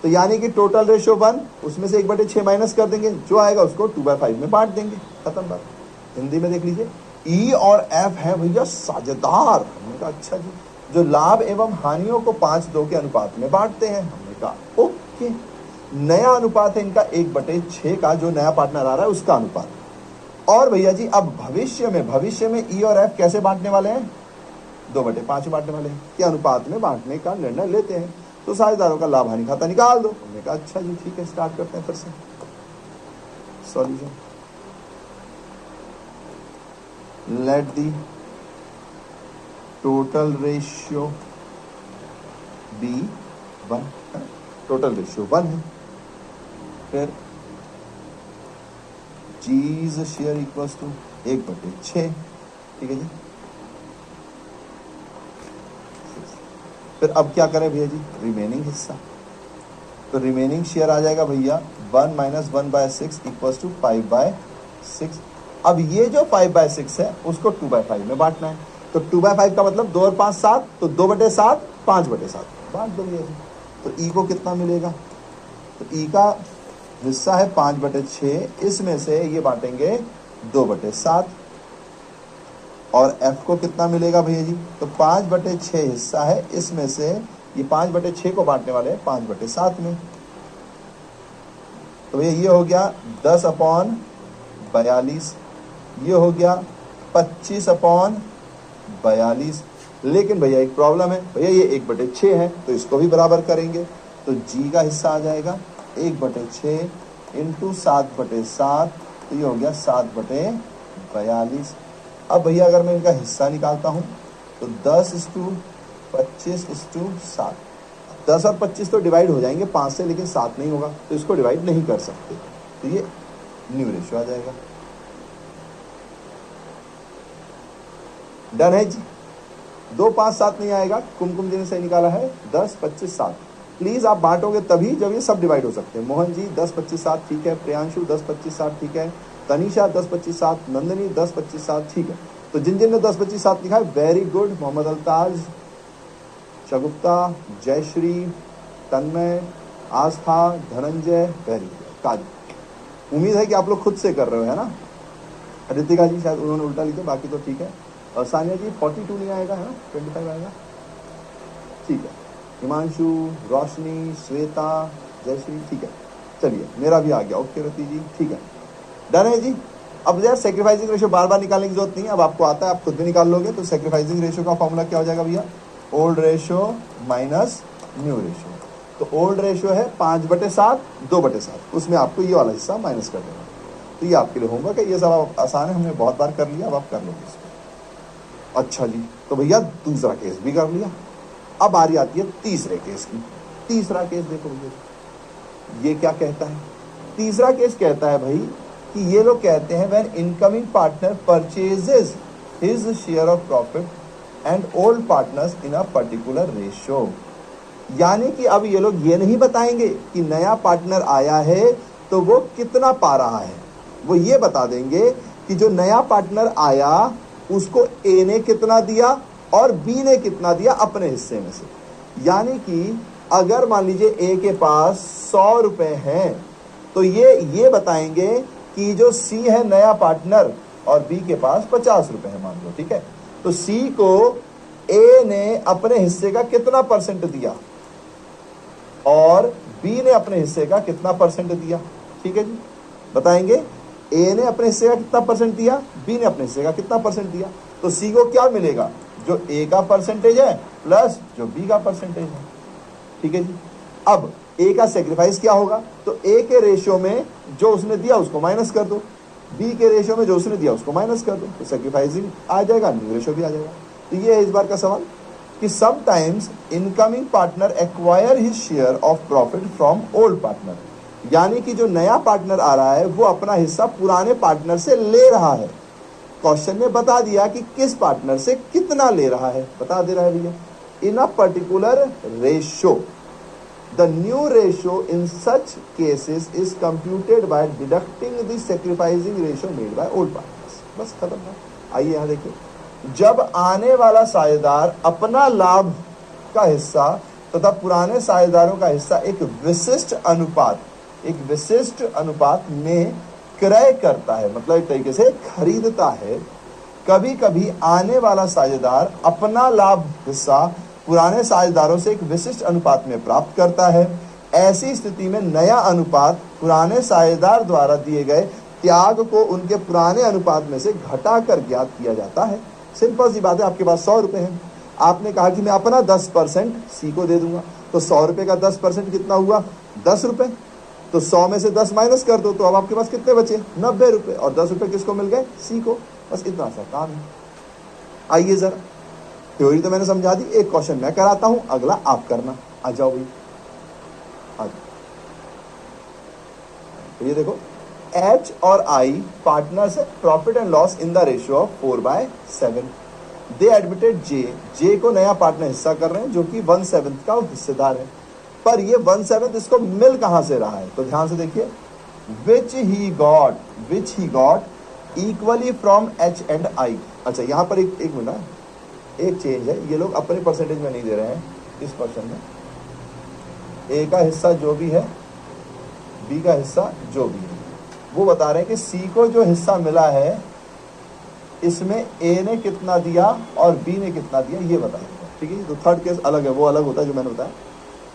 तो यानी कि टोटल रेशियो 1, उसमें से 1/6 माइनस कर देंगे, जो आएगा उसको 2/5 में बांट देंगे, खत्म बात। हिंदी में देख लीजिए, ई और एफ है भैया साझेदार। हमने कहा अच्छा जी, जो लाभ एवं हानियों को 5:2 के अनुपात में बांटते हैं। हमने कहा ओके। नया अनुपात है इनका 1/6 का, जो नया पार्टनर आ रहा है उसका अनुपात। और भैया जी अब भविष्य में ई और एफ कैसे बांटने वाले हैं? 2/5 बांटने वाले हैं, के अनुपात में बांटने का निर्णय लेते हैं। तो साझेदारों का लाभ हानि खाता निकाल दो। हमने कहा अच्छा जी ठीक है, स्टार्ट करते हैं फिर से solution. Let the total ratio be 1। Total ratio 1 है। फिर जीज शेयर इक्वल्स टू 1/6, ठीक है जी। फिर अब क्या करें भैया जी? रिमेनिंग हिस्सा। तो रिमेनिंग शेयर आ जाएगा भैया 1 - 1/6 इक्वल्स टू 5/6। अब ये जो 5/6 है उसको 2/5 में बांटना है। तो 2/5 का मतलब 2 और 5 7, तो 2/7 5/7 बांट दो भैया जी। तो ई को कितना मिलेगा? तो ई का हिस्सा है 5/6, इसमें से ये बांटेंगे 2/7। और एफ को कितना मिलेगा भैया जी? तो 5/6 हिस्सा है, इसमें से ये 5/6 को बांटने वाले हैं 5/7 में। तो भैया ये हो गया 10/42, ये हो गया 25/5, 42। लेकिन भैया एक प्रॉब्लम है, भैया ये 1/6 है तो इसको भी बराबर करेंगे, तो जी का हिस्सा आ जाएगा 1/6 इंटू 7/7, तो ये हो गया 7/42। अब भैया अगर मैं इनका हिस्सा निकालता हूँ तो 10:25:7, 10 और 25 तो डिवाइड हो जाएंगे 5 से, लेकिन 7 नहीं होगा, तो इसको डिवाइड नहीं कर सकते, तो ये न्यू रेशियो आ जाएगा। डन है जी। 2, 5, 7 नहीं आएगा, कुमकुम जी ने सही निकाला है 10, 25, 7। प्लीज आप बांटोगे तभी जब ये सब डिवाइड हो सकते हैं। मोहन जी 10, 25, 7 ठीक है, प्रियांशु 10, 25, 7 ठीक है, तनीषा 10, 25, 7, नंदिनी 10, 25, 7 ठीक है। तो जिन जिन ने 10, 25, 7 लिखा है वेरी गुड। मोहम्मद अल्ताज, शगुप्ता, जयश्री, तन्मय, आस्था, धनंजय, वेरी गुड। काजू, उम्मीद है कि आप लोग खुद से कर रहे हो, है ना। रितिका जी शायद उन्होंने उल्टा लिखा, बाकी तो ठीक है। और सानिया जी 42 नहीं आएगा, है ना, 25 आएगा, ठीक है। हिमांशु, रोशनी, श्वेता, जयश्री, ठीक है। चलिए मेरा भी आ गया, ओके रति जी, ठीक है, डन है जी। अब यार सेक्रीफाइसिंग रेशियो बार बार निकालने की जरूरत नहीं है, अब आपको आता है, आप खुद भी निकाल लोगे। तो सेक्रीफाइसिंग रेशियो का फॉर्मूला क्या हो जाएगा भैया, old ratio minus new ratio. तो ओल्ड रेशियो है 5/7, 2/7, उसमें आपको ये वाला हिस्सा माइनस कर देना। तो ये आपके लिए होमवर्क है, ये सब आसान है, हमने बहुत बार कर लिया, अब आप कर लोगे इसको। अच्छा जी, तो भैया दूसरा केस भी कर लिया, अब बारी आती है तीसरे केस की। तीसरा केस देखो भैया, ये क्या कहता है। तीसरा केस कहता है भाई कि ये लोग कहते हैं when incoming partner purchases his share of profit and old partners in a particular ratio. यानी कि अब ये लोग ये नहीं बताएंगे कि नया पार्टनर आया है तो वो कितना पा रहा है, वो ये बता देंगे कि जो नया पार्टनर आया उसको ए ने कितना दिया और बी ने कितना दिया अपने हिस्से में से। यानी कि अगर मान लीजिए ए के पास 100 रुपए हैं तो ये बताएंगे कि जो सी है नया पार्टनर और बी के पास 50 रुपए है मान लो, ठीक है। तो सी को ए ने अपने हिस्से का कितना परसेंट दिया और बी ने अपने हिस्से का कितना परसेंट दिया, ठीक है जी, बताएंगे। ए ने अपने हिस्से का कितना परसेंट दिया, बी ने अपने हिस्से का कितना परसेंट दिया। तो सी को क्या मिलेगा, जो ए का परसेंटेज है प्लस जो बी का परसेंटेज है, ठीक है जी। अब ए का सेक्रीफाइस क्या होगा, तो ए के रेशियो में जो उसने दिया उसको माइनस कर दो, बी के रेशियो में जो उसने दिया उसको माइनस कर दो, तो सेक्रीफाइसिंग आ जाएगा, न्यू रेशियो भी आ जाएगा। तो ये है इस बार का सवाल कि sometimes incoming partner acquire his share of profit from old partner. यानी कि जो नया पार्टनर आ रहा है वो अपना हिस्सा पुराने पार्टनर से ले रहा है। क्वेश्चन में बता दिया कि किस पार्टनर से कितना ले रहा है, बता दे रहा है भैया, in a particular ratio. The new ratio in such cases is computed by deducting the sacrificing ratio made by old partners. बस खत्म है। आइए यहां देखिए, जब आने वाला साझेदार अपना लाभ का हिस्सा तथा पुराने साझेदारों का हिस्सा एक विशिष्ट अनुपात में क्रय करता है, मतलब एक तरीके से खरीदता है। कभी कभी आने वाला साझेदार अपना लाभ हिस्सा पुराने साझेदारों से एक विशिष्ट अनुपात में प्राप्त करता है। ऐसी स्थिति में नया अनुपात पुराने साझेदार द्वारा दिए गए त्याग को उनके पुराने अनुपात में से घटाकर ज्ञात किया जाता है। सिंपल सी बात है, आपके पास 100 रुपए हैं, आपने कहा कि मैं अपना 10% सी को दे दूंगा, तो 100 रुपए का 10% कितना हुआ, 10 रुपए। तो 100 में से 10 माइनस कर दो, तो अब आपके पास कितने बचे, 90 रुपए, और 10 रुपए किसको मिल गए, सी को। बस इतना सा काम है। आइए जरा, थ्योरी तो मैंने समझा दी, एक क्वेश्चन मैं कराता हूं, अगला आप करना। आ जाओ भाई, आ जाओ। तो ये देखो, एच और आई पार्टनर्स है, profit and loss in the ratio of 4/7। They admitted J को नया पार्टनर हिस्सा कर रहे हैं जो कि 1/7 का हिस्सेदार है। पर ये 1/7 इसको मिल कहां से रहा है, तो ध्यान से देखिए, which he got equally from H and I. अच्छा, यहां पर एक मिनट, एक चेंज है, ये लोग अपने परसेंटेज में नहीं दे रहे हैं इस क्वेश्चन में। ए का हिस्सा जो भी है, बी का हिस्सा जो भी है, वो बता रहे हैं कि सी को जो हिस्सा मिला है इसमें ए ने कितना दिया और बी ने कितना दिया, ये बताएंगे, ठीक है। तो थर्ड केस अलग है, वो अलग होता है जो मैंने बताया।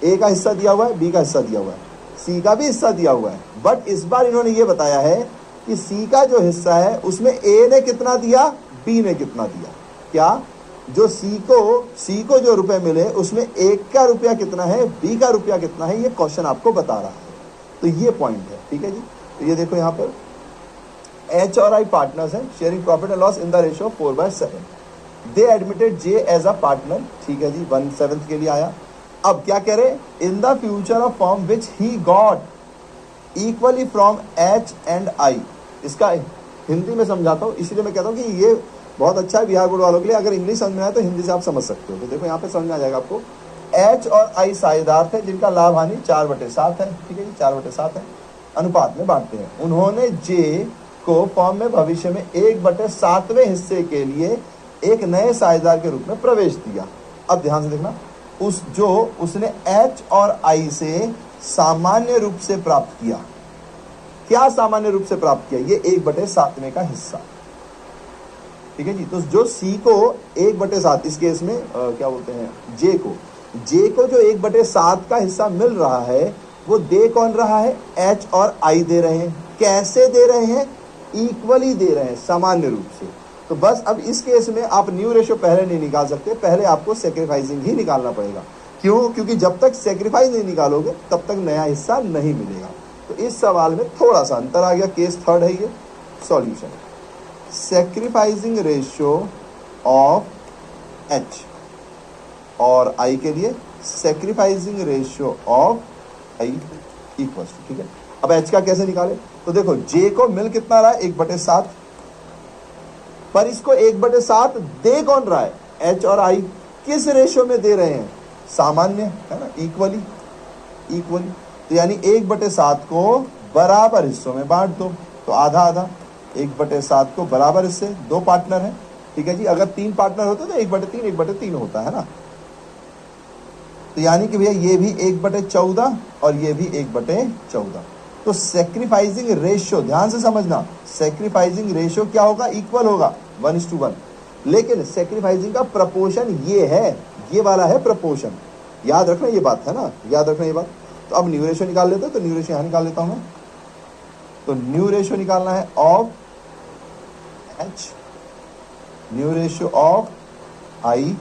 ए का हिस्सा दिया हुआ है, बी का हिस्सा दिया हुआ है, सी का भी हिस्सा दिया हुआ है, बट इस बार इन्होंने ये बताया है कि सी का जो हिस्सा है उसमें ए ने कितना दिया, बी ने कितना दिया। क्या जो सी को जो रुपए मिले उसमें ए का रुपया कितना है, बी का रुपया कितना है, ये क्वेश्चन आपको बता रहा है। तो ये पॉइंट है, ठीक है जी। तो ये देखो यहाँ पर एच और आई पार्टनर्स हैं, sharing profit and loss in the ratio 4/7। They admitted J as a partner, ठीक है जी, 1/7 के लिए आया। अब क्या कह रहे, इन the future of form which he got equally from H and आई। इसका हिंदी में समझाता हूँ, इसीलिए मैं कहता हूँ कि ये बहुत अच्छा है बिहार बोर्ड वालों के लिए। अगर इंग्लिश समझ में आए तो हिंदी से आप समझ सकते हो। तो देखो यहाँ पे समझ में आ जाएगा आपको। एच और आई साझेदार थे जिनका लाभ हानि 4/7 है, ठीक है जी, 4/7 है, अनुपात में बांटते हैं। उन्होंने जे को फॉर्म में भविष्य में 1/7वें हिस्से के लिए एक नए साझेदार के रूप में प्रवेश दिया। अब ध्यान से देखना, उसने एच और आई से सामान्य रूप से प्राप्त किया। क्या सामान्य रूप से प्राप्त किया, ये 1/7वें का हिस्सा, ठीक है जी। तो जो सी को 1/7, इस केस में क्या बोलते हैं, जे को जो 1/7 का हिस्सा मिल रहा है, वो दे कौन रहा है, एच और आई दे रहे हैं। कैसे दे रहे हैं, इक्वली दे रहे हैं, सामान्य रूप से। तो बस अब इस केस में आप न्यू रेशियो पहले नहीं निकाल सकते, पहले आपको सेक्रीफाइसिंग ही निकालना पड़ेगा। क्यों, क्योंकि जब तक सेक्रीफाइस नहीं निकालोगे तब तक नया हिस्सा नहीं मिलेगा। तो इस सवाल में थोड़ा सा अंतर आ गया। केस थर्ड है ये। Solution, sacrificing ratio of H और आई के लिए sacrificing ratio of I equals to, ठीक है। अब एच का कैसे निकाले, तो देखो जे को मिल कितना रहा है, 1/7, पर इसको 1/7 दे कौन रहा है, एच और आई। किस रेशियो में दे रहे हैं, सामान्य, है ना, इक्वली। तो यानी 1/7 को बराबर हिस्सों में बांट दो, तो आधा आधा, 1/7 को बराबर हिस्से, 2 पार्टनर है, ठीक है जी। अगर 3 पार्टनर होते तो 1/3 होता है ना। तो यानी कि भैया ये भी 1/14 और ये भी 1/14। तो सेक्रीफाइसिंग रेशियो, ध्यान से समझना, सेक्रीफाइसिंग रेशियो क्या होगा, इक्वल होगा, 1:1। लेकिन सेक्रीफाइसिंग का प्रपोर्शन ये है, ये वाला है प्रपोर्शन। याद रखना ये बात है ना, याद रखना ये बात। तो अब न्यू रेशियो निकाल लेते हैं, तो न्यू रेशियो यहाँ निकाल लेता हूँ मैं। तो न्यू रेशियो निकालना है of H, new ratio of I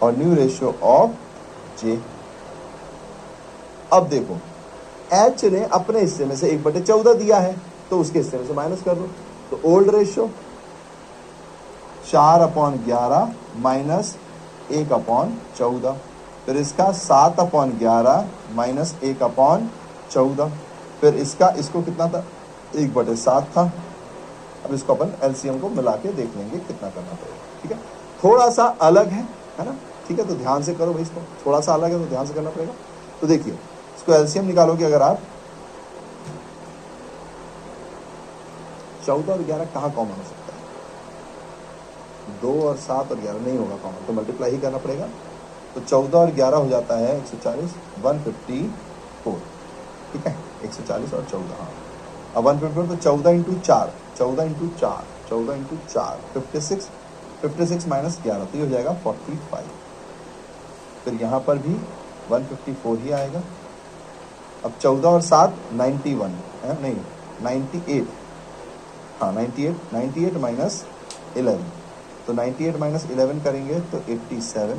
और न्यू रेशियो ऑफ जे। अब देखो एच ने अपने हिस्से में से 1/14 दिया है, तो उसके हिस्से में से माइनस कर दो। तो ओल्ड रेशियो 4/11 माइनस 1/14, फिर इसका 7/11 माइनस 1/14, फिर इसको कितना था, 1/7 था। अब इसको अपन एलसीएम को मिला के देख लेंगे कितना करना पड़ेगा, ठीक है। थोड़ा सा अलग है ना, ठीक है। तो ध्यान से करो भाई, इसको थोड़ा सा अलग है तो ध्यान से करना पड़ेगा। तो देखिए इसको एलसीएम निकालोगे अगर आप, 14 और 11 कहाँ कॉमन हो सकता है, 2 और 7 और 11 नहीं होगा कॉमन, तो मल्टीप्लाई ही करना पड़ेगा। तो 14 और 11 हो जाता है 140, 154, ठीक है, 140 और 14, हाँ। अब 154 तो 14 इंटू 4, 56 माइनस 11, तो ये हो जाएगा 45। फिर यहाँ पर भी 154 ही आएगा। अब 14 और 7 91 है, नहीं 98, हाँ 98 माइनस 11, तो 98 माइनस 11 करेंगे तो 87।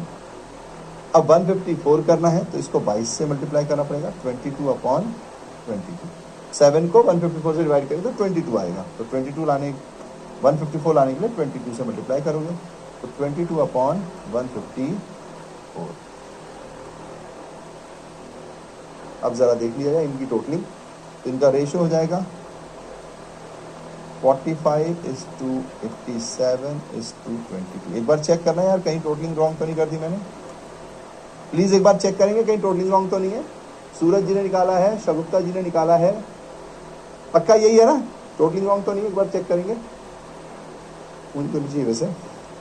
अब 154 करना है तो इसको 22 से मल्टीप्लाई करना पड़ेगा, 22/22। 7 को 154 से डिवाइड करेंगे तो 22 आएगा। तो 154 लाने के लिए 22 से मल्टीप्लाई करोगे, तो 22/154। अब जरा देख लिया जाए इनकी टोटलिंग, तो इनका रेशियो हो जाएगा 45:87:22। एक बार चेक करना यार, कहीं टोटलिंग रॉन्ग तो नहीं कर दी मैंने, प्लीज एक बार चेक करेंगे कहीं टोटलिंग रॉन्ग तो नहीं है। सूरज जी ने निकाला है, शगुफ्ता जी ने निकाला है, पक्का यही है ना, टोटलिंग रॉन्ग तो नहीं है, एक बार चेक करेंगे। उनको नीचे वैसे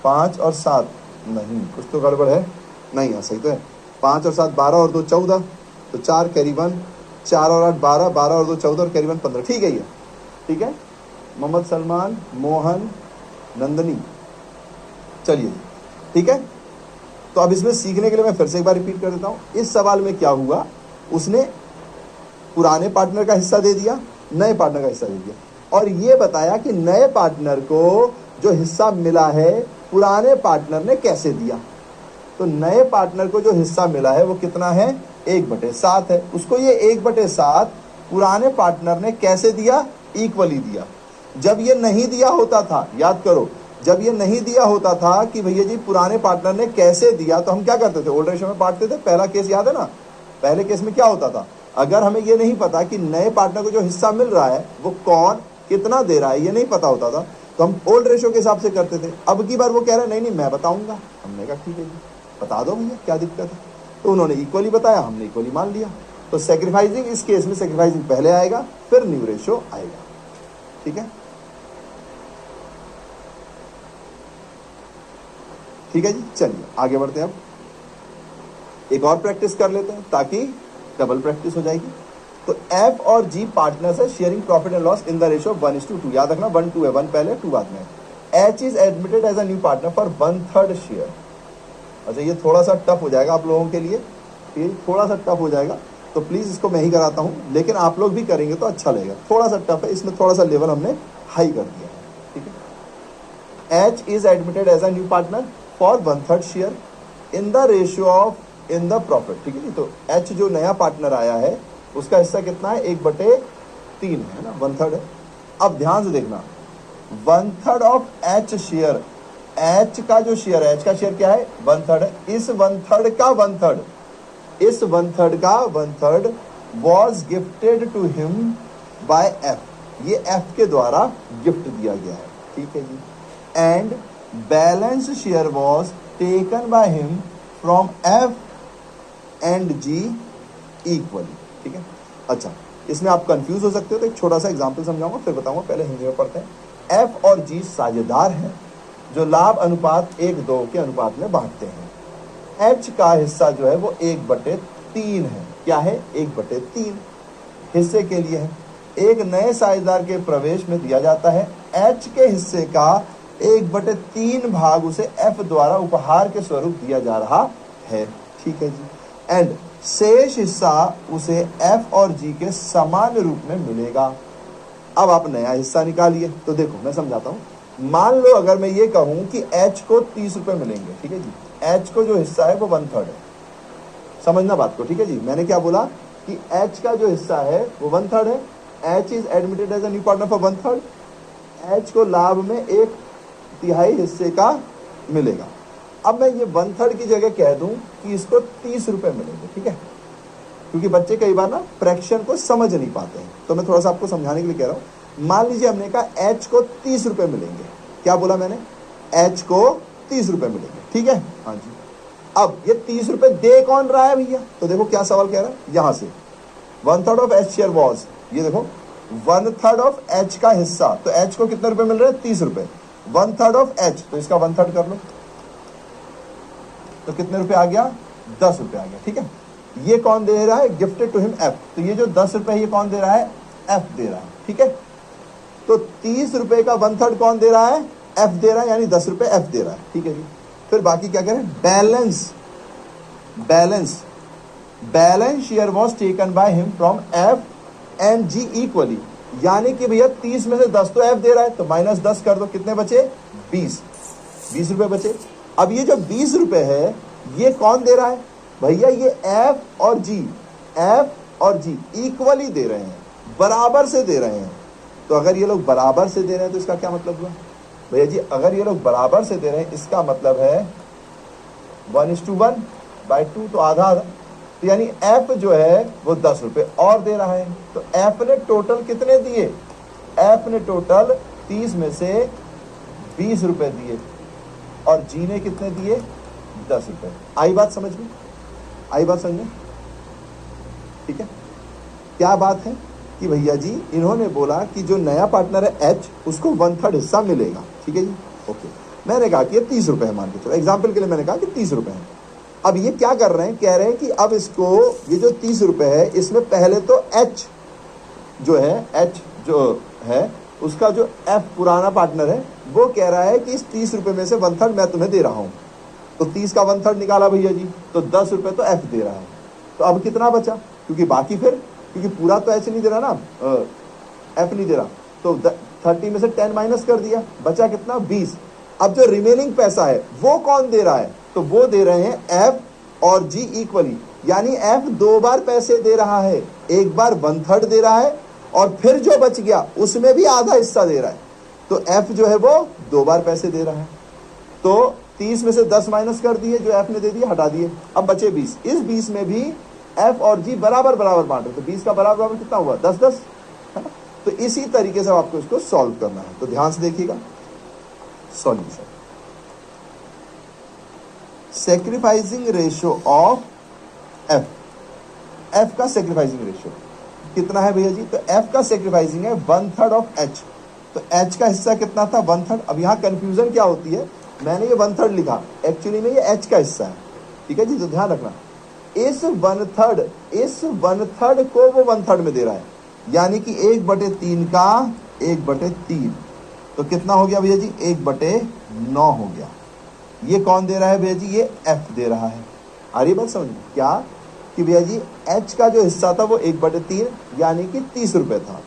5 और 7 नहीं, कुछ तो गड़बड़ है, नहीं है सही तो है। 5 और 7 12 और 2 14, तो 4 कैरी 1, 4 और 8 12, 12 और 2 14 और कैरी 1 15, ठीक है ये, ठीक है। मोहम्मद सलमान, मोहन, नंदनी, चलिए ठीक है। तो अब इसमें सीखने के लिए मैं फिर से एक बार रिपीट कर देता हूँ। इस सवाल में क्या हुआ, उसने पुराने पार्टनर का हिस्सा दे दिया, नए पार्टनर का हिस्सा दे दिया, और ये बताया कि नए पार्टनर को जो हिस्सा मिला है पुराने पार्टनर ने कैसे दिया। तो नए पार्टनर को जो हिस्सा मिला है वो कितना है, 1/7 है। उसको ये 1/7 पुराने पार्टनर ने कैसे दिया, इक्वली दिया। जब ये नहीं दिया होता था, याद करो, जब ये नहीं दिया होता था कि भैया जी पुराने पार्टनर ने कैसे दिया, तो हम क्या करते थे, ओल्ड रेशियो में बांटते थे। पहला केस याद है ना, पहले केस में क्या होता था, अगर हमें ये नहीं पता कि नए पार्टनर को जो हिस्सा मिल रहा है वो कौन कितना दे रहा है, ये नहीं पता होता था, तो हम ओल्ड रेशियो के हिसाब से करते थे। अब की बार वो कह रहा है नहीं नहीं मैं बताऊंगा। हमने कहा ठीक है जी बता दो भैया, क्या दिक्कत है। तो उन्होंने इक्वली बताया, हमने इक्वली मान लिया। तो सेक्रीफाइसिंग, इस केस में सेक्रीफाइसिंग पहले आएगा फिर न्यू रेशियो आएगा। ठीक है, ठीक है जी। चलिए आगे बढ़ते हैं। अब एक और प्रैक्टिस कर लेते हैं ताकि डबल प्रैक्टिस हो जाएगी। तो एफ और जी पार्टनर्स है sharing profit and loss in the ratio 1:2। याद रखना 1:2 है, 1 पहले 2 बाद में। H is admitted as a new partner for 1/3 share. अच्छा ये थोड़ा सा टफ हो जाएगा आप लोगों के लिए, ये थोड़ा सा टफ हो जाएगा, तो प्लीज इसको मैं ही कराता हूं, लेकिन आप लोग भी करेंगे तो अच्छा लगेगा। थोड़ा सा टफ है, इसमें थोड़ा सा लेवल हमने हाई कर दिया है। ठीक है, H is admitted as a new partner for 1/3 share in the ratio of in the profit. ठीक है जी, तो एच जो नया पार्टनर आया है उसका हिस्सा कितना है, 1/3 है ना, 1/3 है। अब ध्यान से देखना, 1/3 ऑफ एच शेयर, एच का जो शेयर है, एच का शेयर क्या है, 1/3 है। इस 1/3 का 1/3, इस 1/3 का 1/3 was gifted to him by F, ये एफ के द्वारा गिफ्ट दिया गया है। ठीक है जी, and balance share was taken by him from F and G equally. ठीक है, अच्छा इसमें आप कंफ्यूज हो सकते हो, तो एक छोटा सा एग्जांपल समझाऊंगा फिर बताऊंगा। पहले हिंदी में पढ़ते हैं। एफ और जी साझेदार हैं जो लाभ अनुपात 1:2 के अनुपात में बांटते हैं। एच का हिस्सा जो है वो 1/3 है। क्या है, 1/3 हिस्से के लिए है। एक नए साझेदार के प्रवेश में दिया जाता है। एच के हिस्से का 1/3 भाग उसे एफ द्वारा उपहार के स्वरूप दिया जा रहा है। ठीक है जी, एंड शेष हिस्सा उसे एफ और जी के समान रूप में मिलेगा। अब आप नया हिस्सा निकालिए। तो देखो मैं समझाता हूं। मान लो अगर मैं ये कहूं कि एच को 30 रुपए मिलेंगे। ठीक है जी, एच को जो हिस्सा है वो 1/3 है। समझना बात को। ठीक है जी, मैंने क्या बोला कि एच का जो हिस्सा है वो 1/3 है। H is admitted as a new partner for 1/3। H को लाभ में 1/3 हिस्से का मिलेगा। अब मैं ये 1/3 की जगह कह दूं कि इसको 30 रुपए मिलेंगे। ठीक है, क्योंकि बच्चे कई बार ना फ्रैक्शन को समझ नहीं पाते हैं, तो मैं थोड़ा सा आपको समझाने के लिए कह रहा हूं। मान लीजिए हमने कहा एच को 30 रुपए मिलेंगे। क्या बोला मैंने, एच को 30 रुपए मिलेंगे। ठीक है, हाँ जी। अब ये 30 रुपए दे कौन रहा है भैया, तो देखो क्या सवाल कह रहा है यहां से। 1/3 ऑफ एच शेयर वॉज, ये देखो 1/3 ऑफ एच का हिस्सा, तो एच को कितने रुपए मिल रहे हैं, 30 रुपए। 1/3 ऑफ एच, तो इसका 1/3 कर लो, तो कितने रुपए आ गया, 10 रुपए आ गया। ठीक है, ये कौन दे रहा है, गिफ्टेड टू हिम एफ, तो ये जो 10 रुपए ये कौन दे रहा है, एफ दे रहा है। ठीक है, तो 30 रुपए का 1/3 कौन दे रहा है, एफ दे रहा है, यानी 10 रुपए एफ दे रहा है। ठीक है जी, फिर बाकी क्या करें, balance, balance balance share was taken by him from F and G equally, यानी कि भैया 30 में से 10 तो एफ दे रहा है, तो -10 कर दो, कितने बचे, 20 रुपए बचे। अब ये जो 20 रुपए है ये कौन दे रहा है भैया, ये एफ और जी, एफ और जी इक्वली दे रहे हैं, बराबर से दे रहे हैं। तो अगर ये लोग बराबर से दे रहे हैं तो इसका क्या मतलब हुआ भैया जी, अगर ये लोग बराबर से दे रहे हैं इसका मतलब है 1:1/2, तो आधा आधा। तो यानी एफ जो है वो 10 रुपए और दे रहा है। तो एफ ने टोटल कितने दिए, एफ ने टोटल 30 में से 20 रुपए दिए और जी ने कितने दिए, 10 रुपए। आई बात समझ में, आई बात समझ में। ठीक है, क्या बात है कि भैया जी इन्होंने बोला कि जो नया पार्टनर है एच, उसको 1/3 हिस्सा मिलेगा। ठीक है जी, ओके। मैंने कहा कि ये 30 रुपए है, मान के चलो एग्जाम्पल के लिए मैंने कहा कि 30 रुपए है। अब ये क्या कर रहे हैं, कह रहे हैं कि अब इसको ये जो 30 रुपए है इसमें पहले तो एच जो है, एच जो है उसका जो एफ पुराना पार्टनर है वो कह रहा है कि इस 30 रुपए में से 1/3 मैं तुम्हें दे रहा हूं। तो 30 का 1/3 निकाला भैया जी, तो 10 रुपए तो एफ दे रहा है। तो अब कितना बचा, क्योंकि बाकी फिर क्योंकि पूरा तो एच नहीं दे रहा ना, एफ नहीं दे रहा, तो 30 में से 10 माइनस कर दिया, बचा कितना, 20। अब जो रिमेनिंग पैसा है वो कौन दे रहा है, तो वो दे रहे हैं एफ और जी इक्वली, यानी एफ 2 बार पैसे दे रहा है, एक बार 1/3 दे रहा है और फिर जो बच गया उसमें भी आधा हिस्सा दे रहा है। तो एफ जो है वो 2 बार पैसे दे रहा है। तो 30 में से 10 माइनस कर दिए, जो एफ ने दे दिए हटा दिए, अब बचे 20। इस 20 में भी एफ और जी बराबर बराबर बांटे, तो 20 का बराबर बराबर कितना हुआ, 10-10, है ना। तो इसी तरीके से आपको इसको सॉल्व करना है। तो ध्यान से देखिएगा solution. Sacrificing ratio of F, F का सेक्रीफाइसिंग रेशियो कितना है भैया जी, तो एफ का सेक्रीफाइसिंग है 1/3 ऑफ एच। तो एच का हिस्सा कितना था, 1/3। अब यहाँ कंफ्यूजन क्या होती है, मैंने ये 1/3 लिखा, एक्चुअली में ये एच का हिस्सा है, ठीक है जी। तो ध्यान रखना, इस 1/3 को वो 1/3 में दे रहा है, यानी कि 1/3 का 1/3, तो कितना हो गया भैया जी, 1/9 हो गया। ये कौन दे रहा है भैया जी, ये एफ दे रहा है। आ रही बात समझ में, क्या कि भैया जी एच का जो हिस्सा था वो 1/3 यानी कि 30 रुपए था।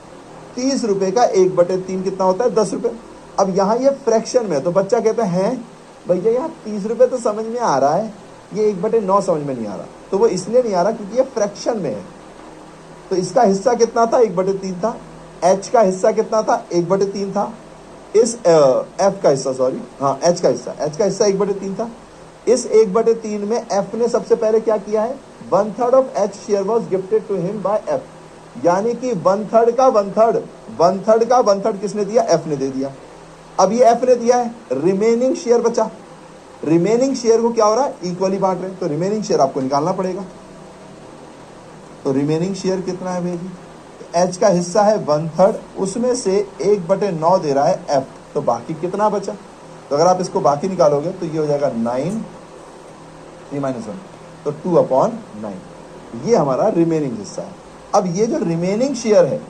30 रुपए का 1/3 कितना होता है, 10 रुपए। अब यहाँ ये फ्रैक्शन में, तो बच्चा कहता है भैया यहाँ 30 रुपए तो समझ में आ रहा है, ये 1/9 समझ में नहीं आ रहा। तो वो इसलिए नहीं आ रहा क्योंकि ये फ्रैक्शन में है। तो इसका हिस्सा कितना था, 1/3 था। एच का हिस्सा कितना था, 1/3 था। इस एफ का हिस्सा, सॉरी हाँ एच का हिस्सा 1/3 था। इस 1/3 में एफ ने सबसे पहले क्या किया है, 1/3 of H share was gifted to him by F, यानी कि 1/3 का 1/3 किसने दिया, एफ ने दे दिया। अब ये एफ ने दिया है, रिमेनिंग शेयर बचा। रिमेनिंग शेयर को क्या हो रहा है, इक्वली बांट रहे हैं, तो रिमेनिंग शेयर आपको निकालना पड़ेगा। तो रिमेनिंग शेयर कितना है भैया, एच का हिस्सा है 1/3, उसमें से 1/9 दे रहा है एफ, तो बाकी कितना बचा। तो अगर आप इसको बाकी निकालोगे तो ये हो जाएगा 9, 3 - 1, तो 2/9, ये हमारा रिमेनिंग हिस्सा है। अब ये जो रिमेनिंग शेयर है,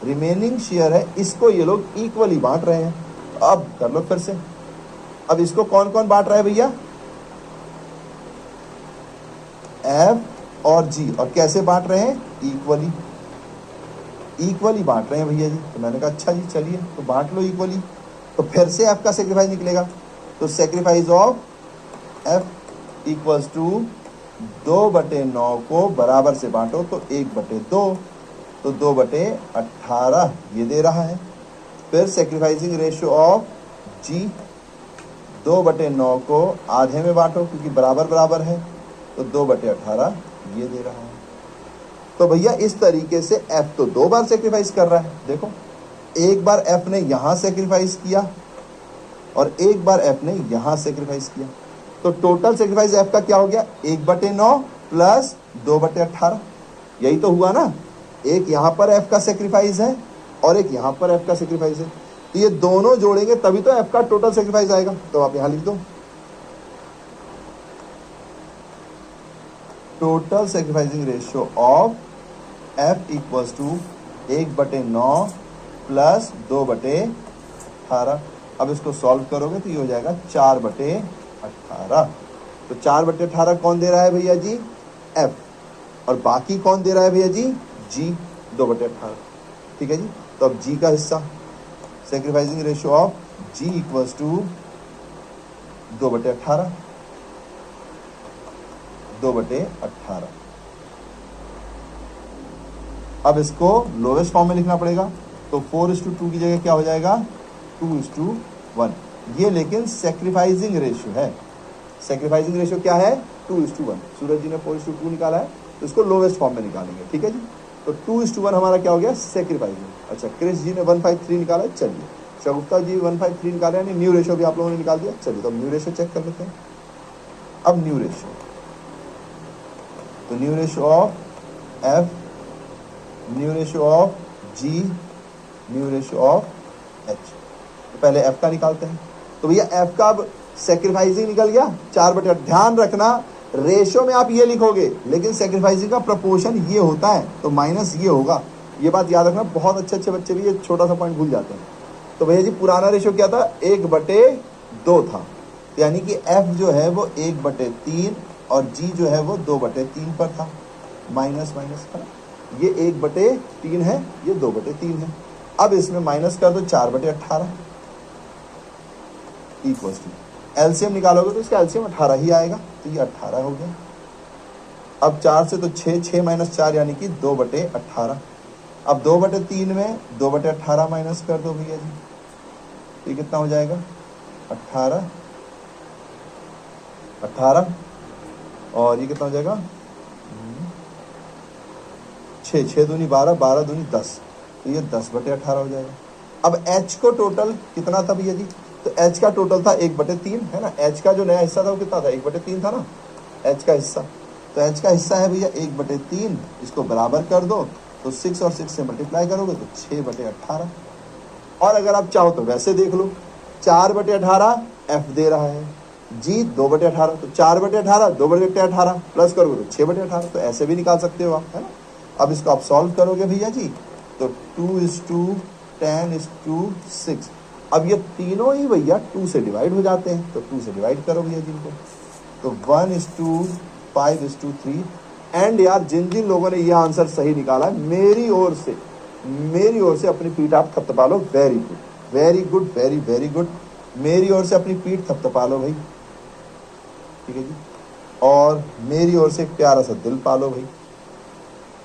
रिमेनिंग शेयर है, इसको ये लोग इक्वली बांट रहे हैं। अब कर लो फिर से, अब इसको कौन कौन बांट रहा है भैया, एफ और जी, और कैसे बांट रहे हैं, इक्वली बांट रहे हैं भैया जी। तो मैंने कहा अच्छा जी चलिए तो बांट लो इक्वली। तो फिर से एफ का सेक्रीफाइस निकलेगा, तो sacrifice of F equals to 2/9 को बराबर से बांटो, तो 1/2, तो 2/18 ये दे रहा है। फिर सेक्रीफाइसिंग रेशियो ऑफ जी, 2/9 को आधे में बांटो क्योंकि बराबर बराबर है, तो 2/18 ये दे रहा है। तो भैया इस तरीके से एफ तो 2 बार सेक्रीफाइस कर रहा है। देखो, एक बार एफ ने यहां सेक्रीफाइस किया और एक बार एफ ने यहां सेक्रीफाइस किया, तो टोटल सेक्रीफाइस एफ का क्या हो गया, 1/9 प्लस 2/18, यही तो हुआ ना। एक यहां पर एफ का सेक्रीफाइस है और एक यहां पर एफ का सेक्रीफाइस है, तो ये दोनों जोड़ेंगे तभी तो एफ का टोटल सेक्रीफाइस आएगा। तो आप यहां लिख दो, total sacrificing ratio of F equals to 1/9 plus 2/18। अब इसको सॉल्व करोगे तो ये हो जाएगा 4/18। तो 4/18 कौन दे रहा है भैया जी, एफ, और बाकी कौन दे रहा है भैया जी, जी, 2/18। ठीक है जी। तो अब जी का हिस्सा, sacrificing ratio of G equals to 2/18, 2/18। अब इसको लोवेस्ट फॉर्म में लिखना पड़ेगा, तो 4:2 की जगह क्या हो जाएगा, 2:1। ये लेकिन सेक्रीफाइसिंग रेशियो है। सेक्रीफाइसिंग रेशियो क्या है, 2:1। सूरज जी ने 4:2 निकाला है, तो इसको लोवेस्ट फॉर्म में निकालेंगे। ठीक है जी। तो 2:1 हमारा क्या हो गया, सेक्रीफाइसिंग। अच्छा, क्रिस जी ने 153 निकाला है। चलिए, शगुफ्ता जी 153 निकाले, यानी न्यू रेशियो भी आप लोगों ने निकाल दिया। चलिए, तो न्यू रेशियो चेक कर लेते हैं। अब न्यू रेशियो, तो new ratio of F, new ratio of G, new ratio of H. तो पहले एफ का निकालते हैं। तो भैया एफ का अब सेक्रीफाइसिंग निकल गया 4/8। ध्यान रखना, रेशियो में आप ये लिखोगे लेकिन सेक्रीफाइसिंग का प्रपोर्शन ये होता है, तो माइनस ये होगा। ये बात याद रखना, बहुत अच्छे बच्चे भी ये छोटा सा पॉइंट भूल जाते हैं। तो भैया जी पुराना रेशियो क्या था, 1/2 था, यानी कि एफ जो है वो 1/3 और जी जो है वो 2/3 पर था। माइनस माइनस था, ये 1/3 है, ये 2/3 है। अब इसमें माइनस कर दो 4/18 इक्वल टू, एलसीएम निकालोगे तो इसका एलसीएम 18 ही आएगा, तो ये 18 हो गया। अब 4 से तो 6, 6 - 4 यानी कि 2/18। अब 2/3 में 2/18 माइनस कर दो भैया जी, ये कितना हो जाएगा 18, 18 और ये कितना हो जाएगा 6, 6 दूनी 12, 12 दूनी 10, तो ये 10/18 हो जाएगा। अब h को टोटल कितना था भैया जी, तो h का टोटल था 1/3 है ना, h का जो नया हिस्सा था वो कितना था 1/3 था ना, h का हिस्सा, तो h का हिस्सा है भैया 1/3, इसको बराबर कर दो तो 6 और 6 से मल्टीप्लाई करोगे तो 6/18। और अगर आप चाहो तो वैसे देख लो, 4/18 f दे रहा है जी 2/18, तो 4/18 2/18 प्लस करोगे तो 6/18, तो ऐसे भी निकाल सकते हो आप, है ना। अब इसको आप सॉल्व करोगे भैया जी तो 2:10:6, अब ये तीनों ही भैया 2 से डिवाइड हो जाते हैं, तो 2 से डिवाइड करो भैया जिनको, तो 1:5:3। एंड यार जिन जिन लोगों ने ये आंसर सही निकाला, मेरी ओर से अपनी पीठ आप थपथपा लो। Very good, very good, very very good, मेरी ओर से अपनी पीठ थपथपा लो भाई, ठीक है जी। और मेरी ओर से एक प्यारा सा दिल पालो भाई,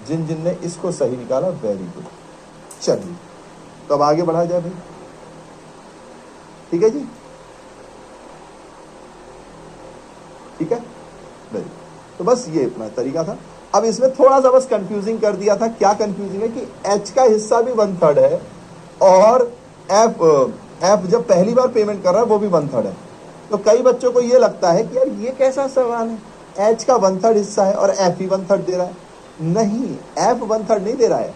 जिन जिन ने इसको सही निकाला, वेरी गुड। चलिए तो अब आगे बढ़ा जाए भाई, ठीक है जी, ठीक है, वेरी। तो बस ये इतना तरीका था। अब इसमें थोड़ा सा बस कंफ्यूजिंग कर दिया था। क्या कंफ्यूजिंग है कि h का हिस्सा भी 1/3 है और f जब पहली बार पेमेंट कर रहा है वो भी 1/3 है। तो कई बच्चों को ये लगता है कि यार ये कैसा सवाल है, h का 1/3 हिस्सा है और f ही 1/3 दे रहा है। नहीं, f 1/3 नहीं दे रहा है,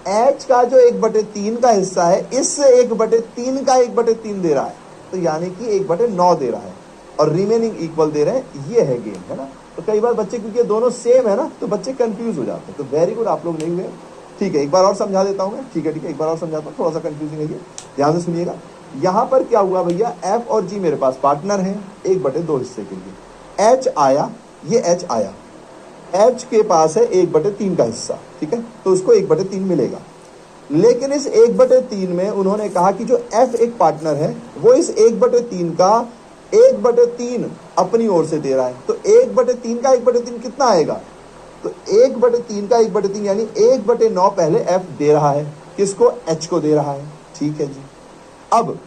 h का जो 1/3 का हिस्सा है इससे 1/3 का 1/3 दे रहा है, तो यानी कि 1/9 दे रहा है और रिमेनिंग इक्वल दे रहे हैं। ये है गेम, है ना। तो कई बार बच्चे, क्योंकि दोनों सेम है ना, तो बच्चे कंफ्यूज हो जाते हैं। तो वेरी गुड, आप लोग नहीं हुए, ठीक है। एक बार और समझा देता हूँ मैं, ठीक है, एक बार और समझाता हूँ, थोड़ा सा कंफ्यूजिंग है ये, ध्यान से सुनिएगा। यहाँ पर क्या हुआ भैया, f और g मेरे पास पार्टनर है 1/2 हिस्से के लिए, h आया, ये h आया, h के पास है 1/3 का हिस्सा, ठीक है, तो उसको 1/3 मिलेगा। लेकिन इस 1/3 में उन्होंने कहा कि जो f एक पार्टनर है वो इस 1/3 का 1/3 अपनी ओर से दे रहा है, तो 1/3 का 1/3 कितना आएगा, तो 1/3 का 1/3 यानी 1/9 पहले f दे रहा है, किसको, h को दे रहा है, ठीक है जी। अब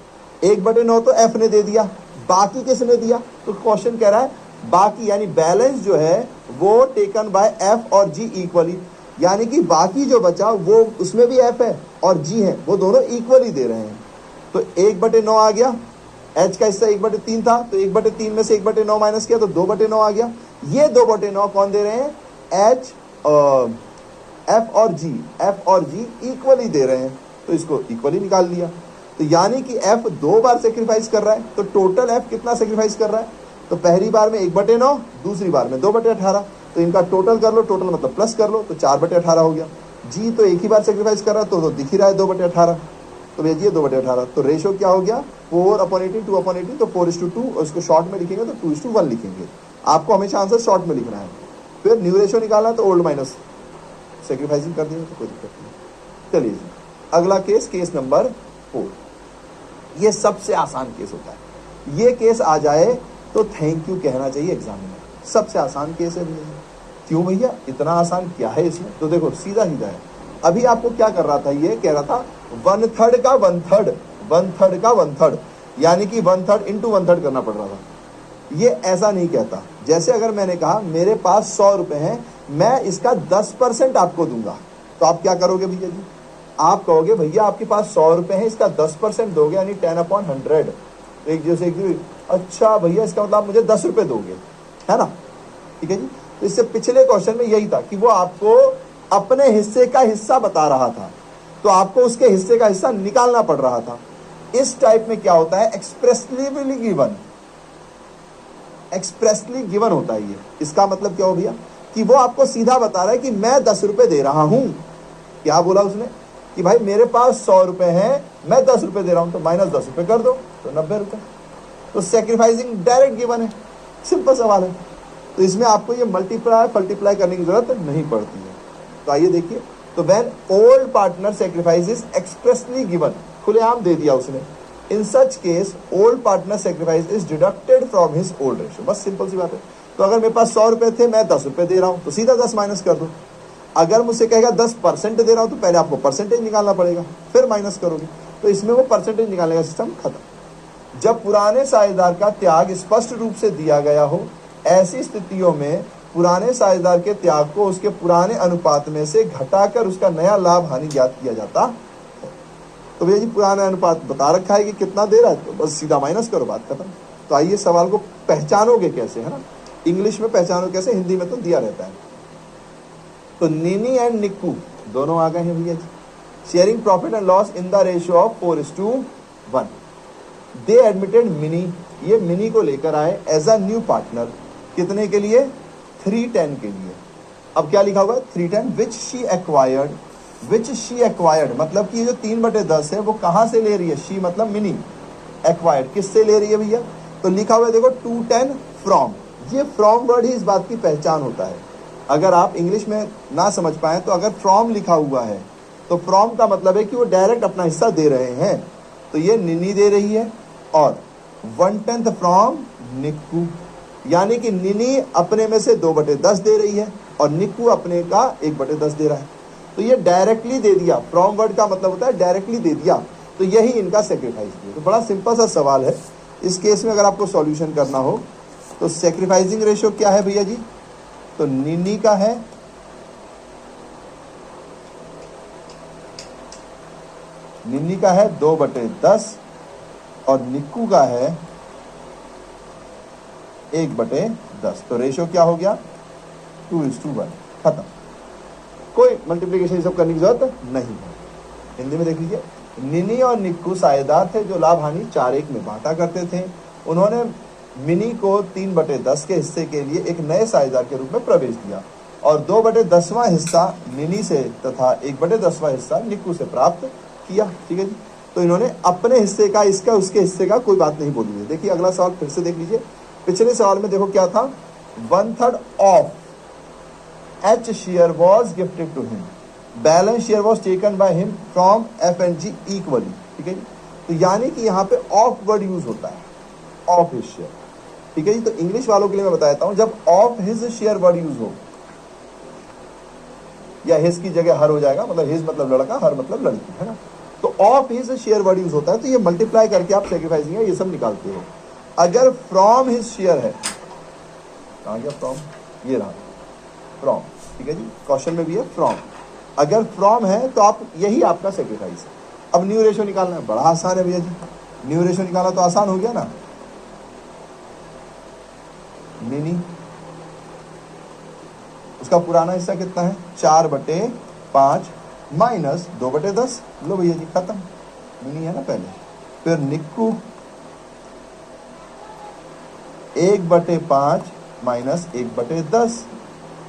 1/9 तो f ने दे दिया, बाकी किसने दिया, तो क्वेश्चन कह रहा है बाकी यानी बैलेंस जो है वो टेकन बाय f और g इक्वली, यानी कि बाकी जो बचा वो उसमें भी f है और g है, वो दोनों इक्वली दे रहे हैं। तो 1/9 आ गया, h का हिस्सा 1/3 था, तो 1/3 में से 1/9 माइनस किया तो 2/9 आ गया। ये 2/9 कौन दे रहे हैं, h f और g इक्वली दे रहे हैं, तो इसको इक्वली निकाल लिया। तो यानी कि f 2 बार सेक्रीफाइस कर रहा है, तो टोटल f कितना सेक्रीफाइस कर रहा है, तो पहली बार में 1/9, दूसरी बार में 2/18, तो इनका टोटल कर लो, टोटल मतलब प्लस कर लो, तो 4/18 हो गया। जी तो एक ही बार सेक्रीफाइस कर रहा है, तो दिख ही रहा है 2/18, तो भेजिए 2/18, तो रेशो क्या हो गया 4/18, 2/18, तो 4:2, और इसको शॉर्ट में लिखेंगे तो 2:1 लिखेंगे। आपको हमेशा आंसर शॉर्ट में लिखना है। फिर न्यू रेशो निकालना तो ओल्ड माइनस सेक्रीफाइसिंग कर देंगे, तो कोई दिक्कत नहीं। चलिए अगला केस, केस नंबर 4, ये सबसे आसान केस होता है। ये केस आ जाए तो थैंक यू कहना चाहिए एग्जाम में, सबसे आसान केस है भैया। क्यों भैया, इतना आसान क्या है इसमें, तो देखो सीधा सीधा है। अभी आपको क्या कर रहा था, ये कह रहा था 1/3 का 1/3, 1/3 का 1/3, यानी कि 1/3 इंटू 1/3 करना पड़ रहा था। ये ऐसा नहीं कहता, जैसे अगर मैंने कहा मेरे पास 100 रुपए हैं, मैं इसका 10% आपको दूंगा, तो आप क्या करोगे भैया जी, आप कहोगे भैया आपके पास 100 रुपए हैं, इसका 10% दोगे, यानी 10/100, एक जैसे अच्छा भैया इसका मतलब आप मुझे 10 रुपए दोगे, है ना, ठीक है जी। तो इससे पिछले क्वेश्चन में यही था कि वो आपको अपने हिस्से का हिस्सा बता रहा था, तो आपको उसके हिस्से का हिस्सा निकालना पड़ रहा था। इस टाइप में क्या होता है, एक्सप्रेसली गिवन, एक्सप्रेसली गिवन होता है ये। इसका मतलब क्या हो भैया, कि वो आपको सीधा बता रहा है कि मैं 10 रुपए दे रहा हूं। क्या बोला उसने कि भाई मेरे पास 100 रुपए हैं, मैं 10 रुपए दे रहा हूं, तो माइनस 10 रुपए कर दो, तो 90 रुपए। तो सेक्रीफाइसिंग डायरेक्ट गिवन है, सिंपल सवाल है। तो इसमें आपको ये मल्टीप्लाई करने की जरूरत नहीं पड़ती है। तो आइए देखिए, तो when old partner sacrifice is expressly given, खुलेआम दे दिया उसने, in such case old partner sacrifice is deducted from his old ratio. बस सिंपल सी बात है। तो अगर मेरे पास 100 रुपए थे, मैं 10 रुपए दे रहा हूं, तो सीधा 10 माइनस कर दो। अगर मुझसे कहेगा 10% दे रहा हूं, तो पहले आपको परसेंटेज निकालना पड़ेगा, फिर माइनस करोगे। तो इसमें वो परसेंटेज निकालने का सिस्टम खत्म। जब पुराने साझेदार का त्याग स्पष्ट रूप से दिया गया हो, ऐसी स्थितियों में पुराने साझेदार के त्याग को उसके पुराने अनुपात में से घटाकर उसका नया लाभ हानि ज्ञात किया जाता है। तो भैया जी पुराना अनुपात बता रखा है कि कितना दे रहा है, तो बस सीधा माइनस करो, बात खत्म। तो आइए सवाल को पहचानोगे कैसे, है ना। इंग्लिश में पहचानो कैसे, हिंदी में तो दिया रहता है। तो निनी एंड निक्कू दोनों आ गए हैं भैया जी, sharing profit and loss in the ratio of 4:1। They admitted Mini, ये मिनी को लेकर आए एज अ न्यू पार्टनर, कितने के लिए, 310 के लिए। अब क्या लिखा हुआ है, 310 which she acquired, which she acquired मतलब कि ये जो 3/10 है वो कहां से ले रही है, शी मतलब मिनी, एक्वायर्ड किससे ले रही है भैया, तो लिखा हुआ है देखो 210 फ्रॉम। ये फ्रॉम वर्ड ही इस बात की पहचान होता है। अगर आप इंग्लिश में ना समझ पाए तो अगर फ्रॉम लिखा हुआ है तो फ्रॉम का मतलब है कि वो डायरेक्ट अपना हिस्सा दे रहे हैं। तो ये निनी दे रही है और 1/10 फ्रॉम निक्कू, यानी कि निनी अपने में से 2/10 दे रही है और निक्कू अपने का 1/10 दे रहा है। तो ये डायरेक्टली दे दिया, फ्रॉम वर्ड का मतलब होता है डायरेक्टली दे दिया। तो यही इनका सेक्रीफाइस है। तो बड़ा सिंपल सा सवाल है। इस केस में अगर आपको सॉल्यूशन करना हो तो सेक्रीफाइसिंग रेशियो क्या है भैया जी, तो निनी का है निन्नी का है 2/10 और निक्कू का है 1/10। तो रेशियो क्या हो गया, 2:1, खत्म। कोई मल्टीप्लीकेशन सब करने की जरूरत नहीं है। हिंदी में देख लीजिए, निनी और निक्कू साझेदार थे जो लाभ हानि 4:1 में बांटा करते थे। उन्होंने मिनी को 3/10 के हिस्से के लिए एक नए साझेदार के रूप में प्रवेश दिया और 2/10वां हिस्सा निनी से तथा 1/10वां हिस्सा निक्कू से प्राप्त किया। ठीक है जी। तो इन्होंने अपने हिस्से का, इसका उसके हिस्से का कोई बात नहीं बोली है। देखिए अगला सवाल फिर से देख लीजिए। पिछले सवाल में देखो क्या था, 1/3 of H share was gifted to him, balance share was taken by him from F&G equally. ठीक है जी। तो यानी कि यहाँ पे ऑफ वर्ड यूज होता है, ऑफ हिज शेयर। ठीक है जी। तो इंग्लिश वालों के लिए मैं बताता हूं, जब of his share word use हो या हिज की जगह हर हो जाएगा, मतलब हिज मतलब लड़का, हर मतलब लड़की, है ना। तो of his share word use होता है, तो ये मल्टीप्लाई करके आप सेक्रीफाइसिंग है ये सब निकालते हो। अगर फ्रॉम हिज शेयर है, कहां गया फ्रॉम, ये रहा फ्रॉम। ठीक है जी, क्वेश्चन में भी है फ्रॉम। अगर फ्रॉम है तो आप, यही आपका सेक्रीफाइस है। अब न्यू रेशियो निकालना है, बड़ा आसान है भैया जी। न्यू रेशियो निकालना तो आसान हो गया ना। मिनी, उसका पुराना हिस्सा कितना है, 4/5 माइनस 2/10। लो भैया जी खत्म, मिनी है ना पहले। फिर निक्कू 1/5 माइनस 1/10।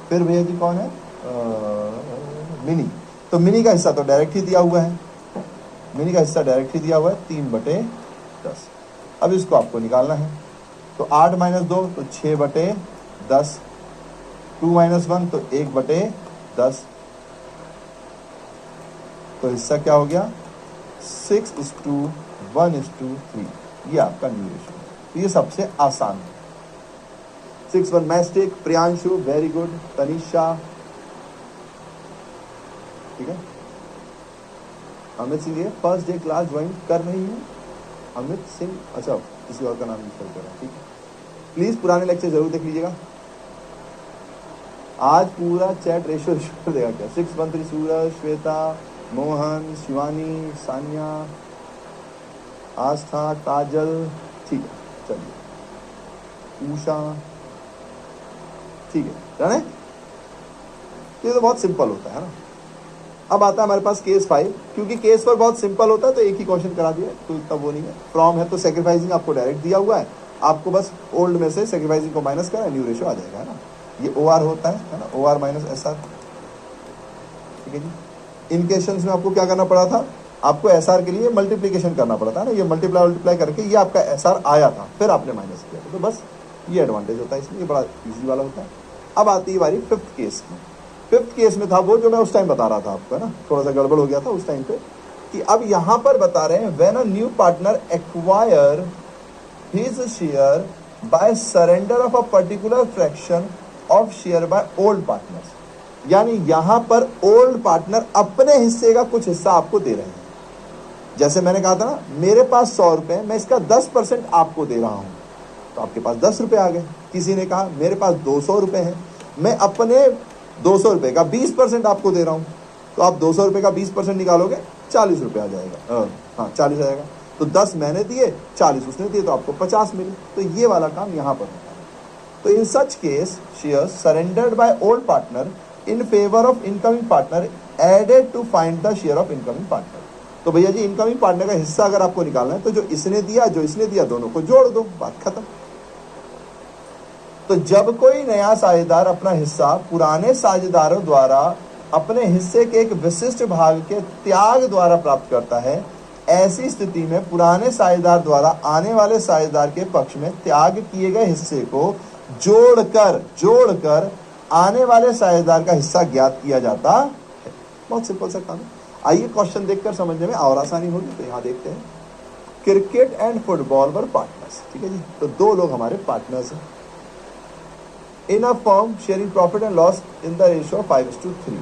फिर भैया जी कौन है, मिनी। तो मिनी का हिस्सा तो डायरेक्ट ही दिया हुआ है, मिनी का हिस्सा डायरेक्ट ही दिया हुआ है 3/10। अब इसको आपको निकालना है। तो 8 - 2 तो 6/10, 2 - 1 तो 1/10। तो हिस्सा क्या हो गया, 6:1:3। ये आपका न्यू रेशियो। तो ये सबसे आसान है। 6-1 mastic, Priyanshu very good, Tanisha, ठीक है। अमित सिंह ये फर्स्ट डे क्लास ज्वाइन कर रही हूँ, अमित सिंह, अच्छा किसी और का नाम यूज कर रहा है, ठीक है। प्लीज पुराने लेक्चर जरूर देख लीजिएगा। आज पूरा चैट रेशियो कर देगा क्या, 613 सूरज, श्वेता, मोहन, शिवानी, सान्या, आस्था, काजल, ठीक है चलिए, उषा, ठीक है डन है। ये तो बहुत सिंपल होता है ना। अब आता है हमारे पास केस 5, क्योंकि केस पर बहुत सिंपल होता है तो एक ही क्वेश्चन करा दिया, तो इतना वो नहीं है। फ्रॉम है तो सेक्रीफाइसिंग आपको डायरेक्ट दिया हुआ है, आपको बस ओल्ड में से सेक्रीफाइसिंग को माइनस करा, न्यू रेशियो आ जाएगा, है ना। ये OR होता है ना, OR - SR, ठीक है जी। इन क्वेश्चंस में आपको क्या करना पड़ा था, आपको SR के लिए मल्टीप्लीकेशन करना पड़ा था ना, ये मल्टीप्लाई करके ये आपका SR आया था, फिर आपने माइनस किया था। तो बस ये एडवांटेज होता है इसमें, ये बड़ा इजी वाला होता है। अब आती है बारी 5th केस की। फिफ्थ केस में था वो जो मैं उस टाइम बता रहा था आपको, है ना, थोड़ा सा गड़बड़ हो गया था उस टाइम पे, कि अब यहां पर बता रहे हैं when a new partner acquire his share by surrender of a particular fraction of share by old partners. यानी यहां पर ओल्ड पार्टनर अपने हिस्से का कुछ हिस्सा आपको दे रहे हैं। जैसे मैंने कहा था ना, मेरे पास 100 रुपए, मैं इसका 10% आपको दे रहा हूं, तो आपके पास 10 रुपए आ गए। किसी ने कहा मेरे पास 200 रुपए हैं, मैं अपने 200 रुपए का 20% आपको दे रहा हूं, तो आप 200 रुपए का 20% निकालोगे, 40 रुपए आ जाएगा। हाँ 40 आ जाएगा। तो 10 मैंने दिए, 40 उसने दिए, तो आपको 50 मिले। तो ये वाला काम यहां पर होता है। तो in such case share surrendered by old partner in favour of incoming partner added to find the share of incoming partner. तो भैया जी इनकमिंग पार्टनर का हिस्सा अगर आपको निकालना है तो जो इसने दिया जो इसने दिया दोनों को जोड़ दो, बात खत्म। तो जब कोई नया साझेदार अपना हिस्सा पुराने साझेदारों द्वारा अपने हिस्से के एक विशिष्ट भाग के त्याग द्वारा प्राप्त करता है, ऐसी स्थिति में पुराने साझेदार द्वारा आने वाले साझेदार के पक्ष में त्याग किए गए हिस्से को जोड़कर आने वाले साझेदार का हिस्सा ज्ञात किया जाता है। बहुत सिंपल सा काम है। आइए क्वेश्चन देखकर समझने में और आसानी होगी। तो यहां देखते हैं, cricket and football were partners. ठीक है जी, तो दो लोग हमारे पार्टनर्स हैं in a firm sharing profit and loss in the ratio 5:3।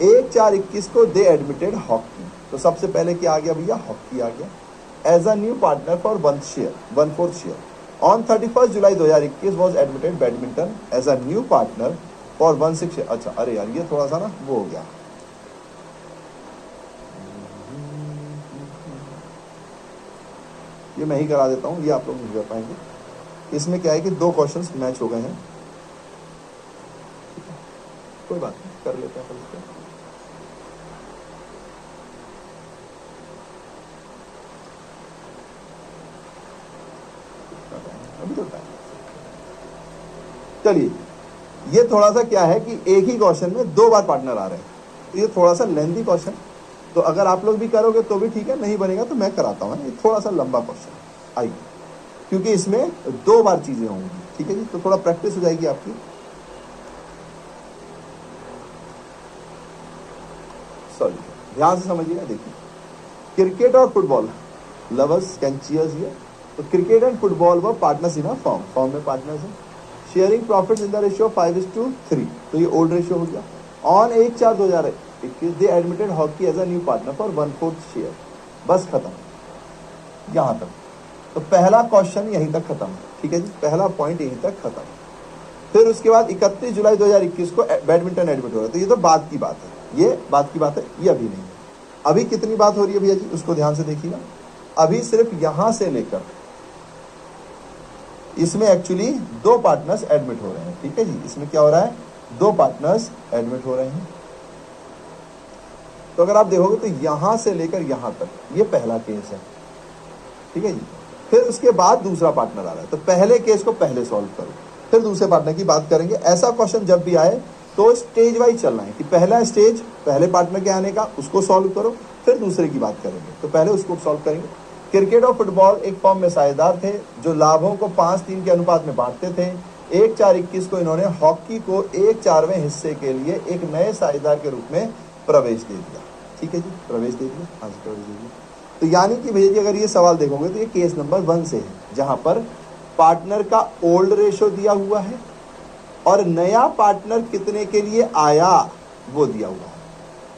1/4-21 को दे एडमिटेड हॉकी। तो सबसे पहले क्या आ गया भैया, हॉकी आ गया as a new partner for 1/4 share. On 31 July 2021 was admitted badminton as a new partner for 1/6 share. अच्छा, अरे यार ये थोड़ा सा ना वो हो गया, ये मैं ही करा देता हूं, ये आप लोग नहीं कर पाएंगे। इसमें क्या है कि दो क्वेश्चंस मैच हो गए हैं, कोई बात नहीं, कर लेते हैं फिर। अभी तो टाइम, चलिए ये थोड़ा सा क्या है कि एक ही क्वेश्चन में दो बार पार्टनर आ रहे हैं, तो ये थोड़ा सा लेंथी क्वेश्चन। तो अगर आप लोग भी करोगे तो भी ठीक है, नहीं बनेगा तो मैं कराता हूँ। ये थोड़ा सा लंबा क्वेश्चन आइए, क्योंकि इसमें दो बार चीजें होंगी। ठीक है जी, तो थोड़ा प्रैक्टिस हो जाएगी आपकी। सॉरी, ध्यान से समझिएगा। देखिए, क्रिकेट और football lovers can cheers here. तो क्रिकेट एंड फुटबॉल व पार्टनर्स इन अ फॉर्म में पार्टनर्स हैं, sharing profits in the ratio 5:3। तो ये ओल्ड रेशियो हो गया। On 1/4/2021 they admitted hockey as a new partner for 1/4 share. बस खत्म यहां तक। तो पहला क्वेश्चन यहीं तक खत्म है। ठीक है जी, पहला पॉइंट यहीं तक खत्म। फिर उसके बाद 31 जुलाई 2021 को बैडमिंटन एडमिट हो रहा है। तो ये तो बाद की बात है, ये बात की बात है, ये अभी नहीं है। अभी कितनी बात हो रही है भैया जी, उसको ध्यान से देखिएगा। अभी सिर्फ यहां से लेकर इसमें एक्चुअली दो पार्टनर्स एडमिट हो रहे हैं। ठीक है जी, इसमें क्या हो रहा है, दो पार्टनर्स एडमिट हो रहे हैं। तो अगर आप देखोगे तो यहां से लेकर यहां तक ये पहला केस है। ठीक है जी, फिर उसके बाद दूसरा पार्टनर आ रहा है। तो पहले केस को पहले सॉल्व करो, फिर दूसरे पार्टनर की बात करेंगे। ऐसा क्वेश्चन जब भी आए तो स्टेज वाइज चलना है कि पहला स्टेज पहले पार्टनर के आने का, उसको सॉल्व करो, फिर दूसरे की बात करेंगे। तो पहले उसको सॉल्व करेंगे। क्रिकेट और फुटबॉल एक फॉर्म में साझेदार थे जो लाभों को 5:3 के अनुपात में बांटते थे। 1/4-21 को इन्होंने हॉकी को 1/4वें हिस्से के लिए एक नए साझेदार के रूप में प्रवेश दे दिया। ठीक है जी, प्रवेश दे दिया, हाँ जी प्रवेश दे दिया। तो यानी कि भैया जी अगर ये सवाल देखोगे तो ये केस नंबर 1 से है, जहां पर पार्टनर का ओल्ड रेशो दिया हुआ है और नया पार्टनर कितने के लिए आया वो दिया हुआ है।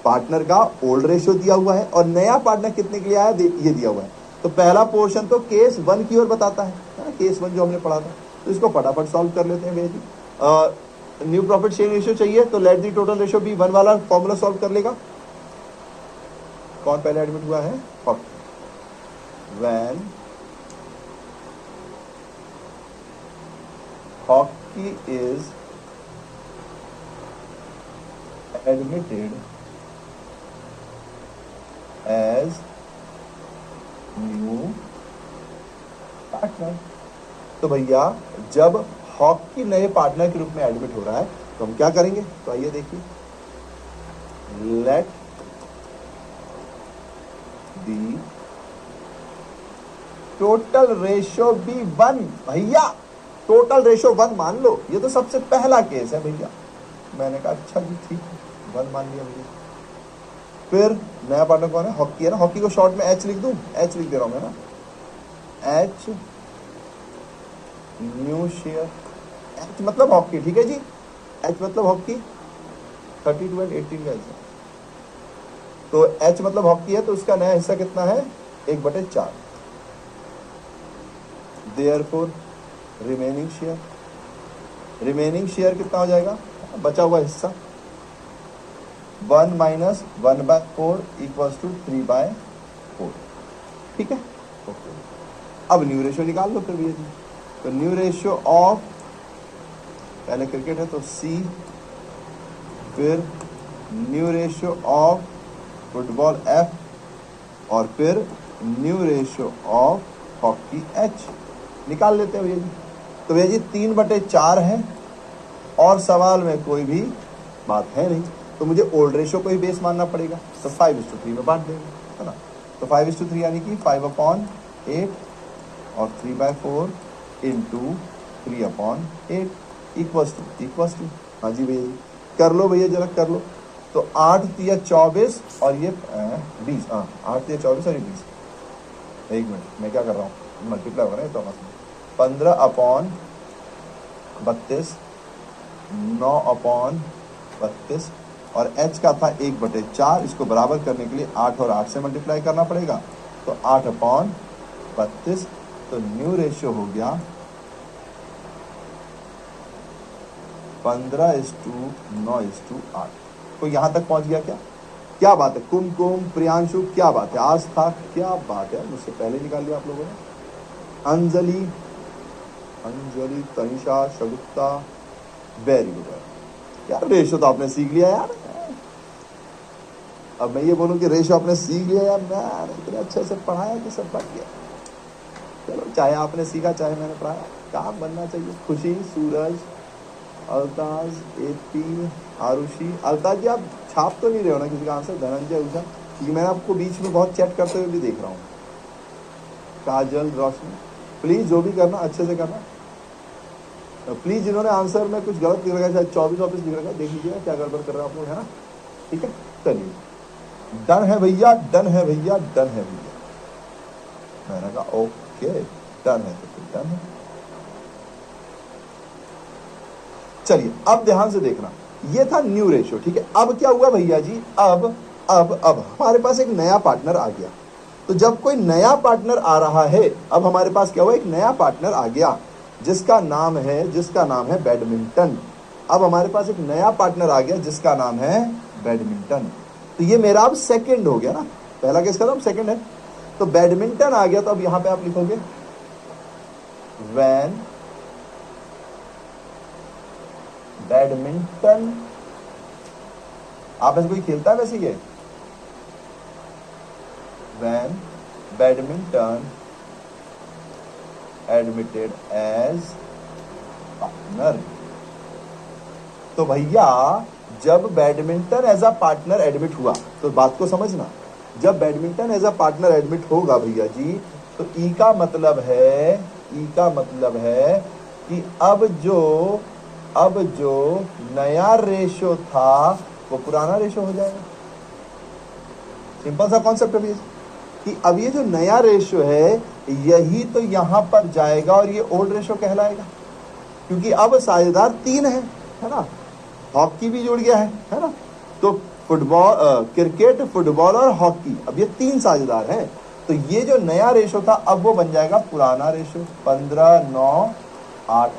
पार्टनर का ओल्ड रेशो दिया हुआ है और नया पार्टनर कितने के लिए आया ये दिया हुआ है। तो पहला पोर्शन तो केस 1 की ओर बताता है, केस 1 जो हमने पढ़ा था। तो इसको फटाफट सॉल्व कर लेते हैं भैया जी। न्यू प्रॉफिट शेयर रेशियो चाहिए तो let the total ratio be 1 वाला फॉर्मूला सॉल्व कर लेगा। कौन पहले एडमिट हुआ है, when hockey is admitted as new partner। तो भैया जब हॉकी नए पार्टनर के रूप में एडमिट हो रहा है तो हम क्या करेंगे, तो आइए देखिए, let the total ratio be 1। भैया टोटल रेशो 1 मान लो, ये तो सबसे पहला केस है भैया। मैंने कहा अच्छा जी ठीक है, 1 मान लिया भैया। फिर नया पार्टनर कौन है? हॉकी है ना। हॉकी को शॉर्ट में एच लिख दूं, एच लिख दे रहा हूं मैं ना, एच न्यू शेयर। एच मतलब हॉकी, ठीक है जी, एच मतलब हॉकी, 32 एंड 18 का हिस्सा। तो एच मतलब हॉकी है, तो उसका नया हिस्सा कितना है? 1/4। Therefore remaining share, remaining share कितना हो जाएगा? बचा हुआ हिस्सा 1 माइनस 1/4 इक्वल्स टू 3/4। ठीक है, ओके। अब न्यू रेशियो निकाल लो फिर भैया जी। तो न्यू रेशियो ऑफ, पहले क्रिकेट है तो सी, फिर new ratio of football F, और फिर new ratio of hockey H निकाल लेते हैं भैया जी। तो भैया जी 3/4 है और सवाल में कोई भी बात है नहीं, तो मुझे ओल्ड रेशियो को ही बेस मानना पड़ेगा। तो 5:3 में बांट देंगे, है ना। तो 5:3 यानी कि 5/8 और 3/4 इंटू 3/8 इक्वल्स टू, हाँ जी भैया जी कर लो भैया, जरा कर लो। तो 8 तिया 24 और ये 20, हाँ 8 तिया 24 और ये 20। एक मिनट, मैं क्या कर रहा हूँ, मल्टीप्लाई हो रहा है तो 15/32, 9/32, और h का था 1/4। इसको बराबर करने के लिए 8 और 8 से मल्टीप्लाई करना पड़ेगा, तो 8/32। तो न्यू रेशियो हो गया 15:9:8। तो यहां तक पहुंच गया क्या? क्या बात है कुमकुम, प्रियांशु, क्या बात है, आस्था, क्या बात है, मुझसे पहले निकाल लिया आप लोगों ने। अंजलि, तनिषा, शगुफ्ता, वेरी गुड यार। रेशो तो आपने सीख लिया यार। अब मैं ये बोलूं कि रेशो आपने सीख लिया यार, मैं इतने अच्छे से पढ़ाया कि सब बन गया। चलो, चाहे आपने सीखा चाहे मैंने पढ़ाया, काम बनना चाहिए। खुशी, सूरज, अल्ताज, एपी, आरुषि। अल्ताज जी आप छाप तो नहीं रहे हो ना किसी का आंसर? धनंजय, उषा, क्योंकि मैं आपको बीच में बहुत चैट करते हुए भी देख रहा हूँ। काजल, रोशनी, प्लीज जो भी करना अच्छे से करना। प्लीज जिन्होंने आंसर में कुछ गलत लिख रखा है, शायद 24 लिख रखा है, देख लीजिएगा क्या गड़बड़ कर रहे हो आप लोग, है ना। ठीक है, चलिए डन है भैया, डन है भैया, डन है भैया। मैंने कहा ओके डन है, तो फिर डन है। चलिए अब ध्यान से देखना, ये था न्यू रेशियो, ठीक है। अब क्या हुआ भैया जी? अब हमारे पास एक नया पार्टनर आ गया। तो जब कोई नया पार्टनर आ रहा है, अब हमारे पास क्या हुआ? एक नया पार्टनर आ गया जिसका नाम है बैडमिंटन। अब हमारे पास एक नया पार्टनर आ गया जिसका नाम है बैडमिंटन। तो ये मेरा अब सेकंड हो गया ना, पहला किसका नाम? सेकंड है। तो बैडमिंटन आ गया, तो अब यहां पे आप लिखोगे व्हेन बैडमिंटन। आप ऐसे कोई खेलता है वैसे? ये when badminton admitted as partner। तो भैया जब badminton as a partner admit हुआ, तो बात को समझना, जब badminton as a partner admit होगा भैया जी, तो ई का मतलब है कि अब जो नया रेशो था वो पुराना रेशो हो जाएगा। सिंपल सा कॉन्सेप्ट है भैया कि अब ये जो नया रेशियो है यही तो यहां पर जाएगा और ये ओल्ड रेशियो कहलाएगा, क्योंकि अब साझेदार 3 है ना। हॉकी भी जुड़ गया है ना। तो क्रिकेट, फुटबॉल और हॉकी, अब ये 3 साझेदार हैं। तो ये जो नया रेशियो था अब वो बन जाएगा पुराना रेशियो, 15:9:8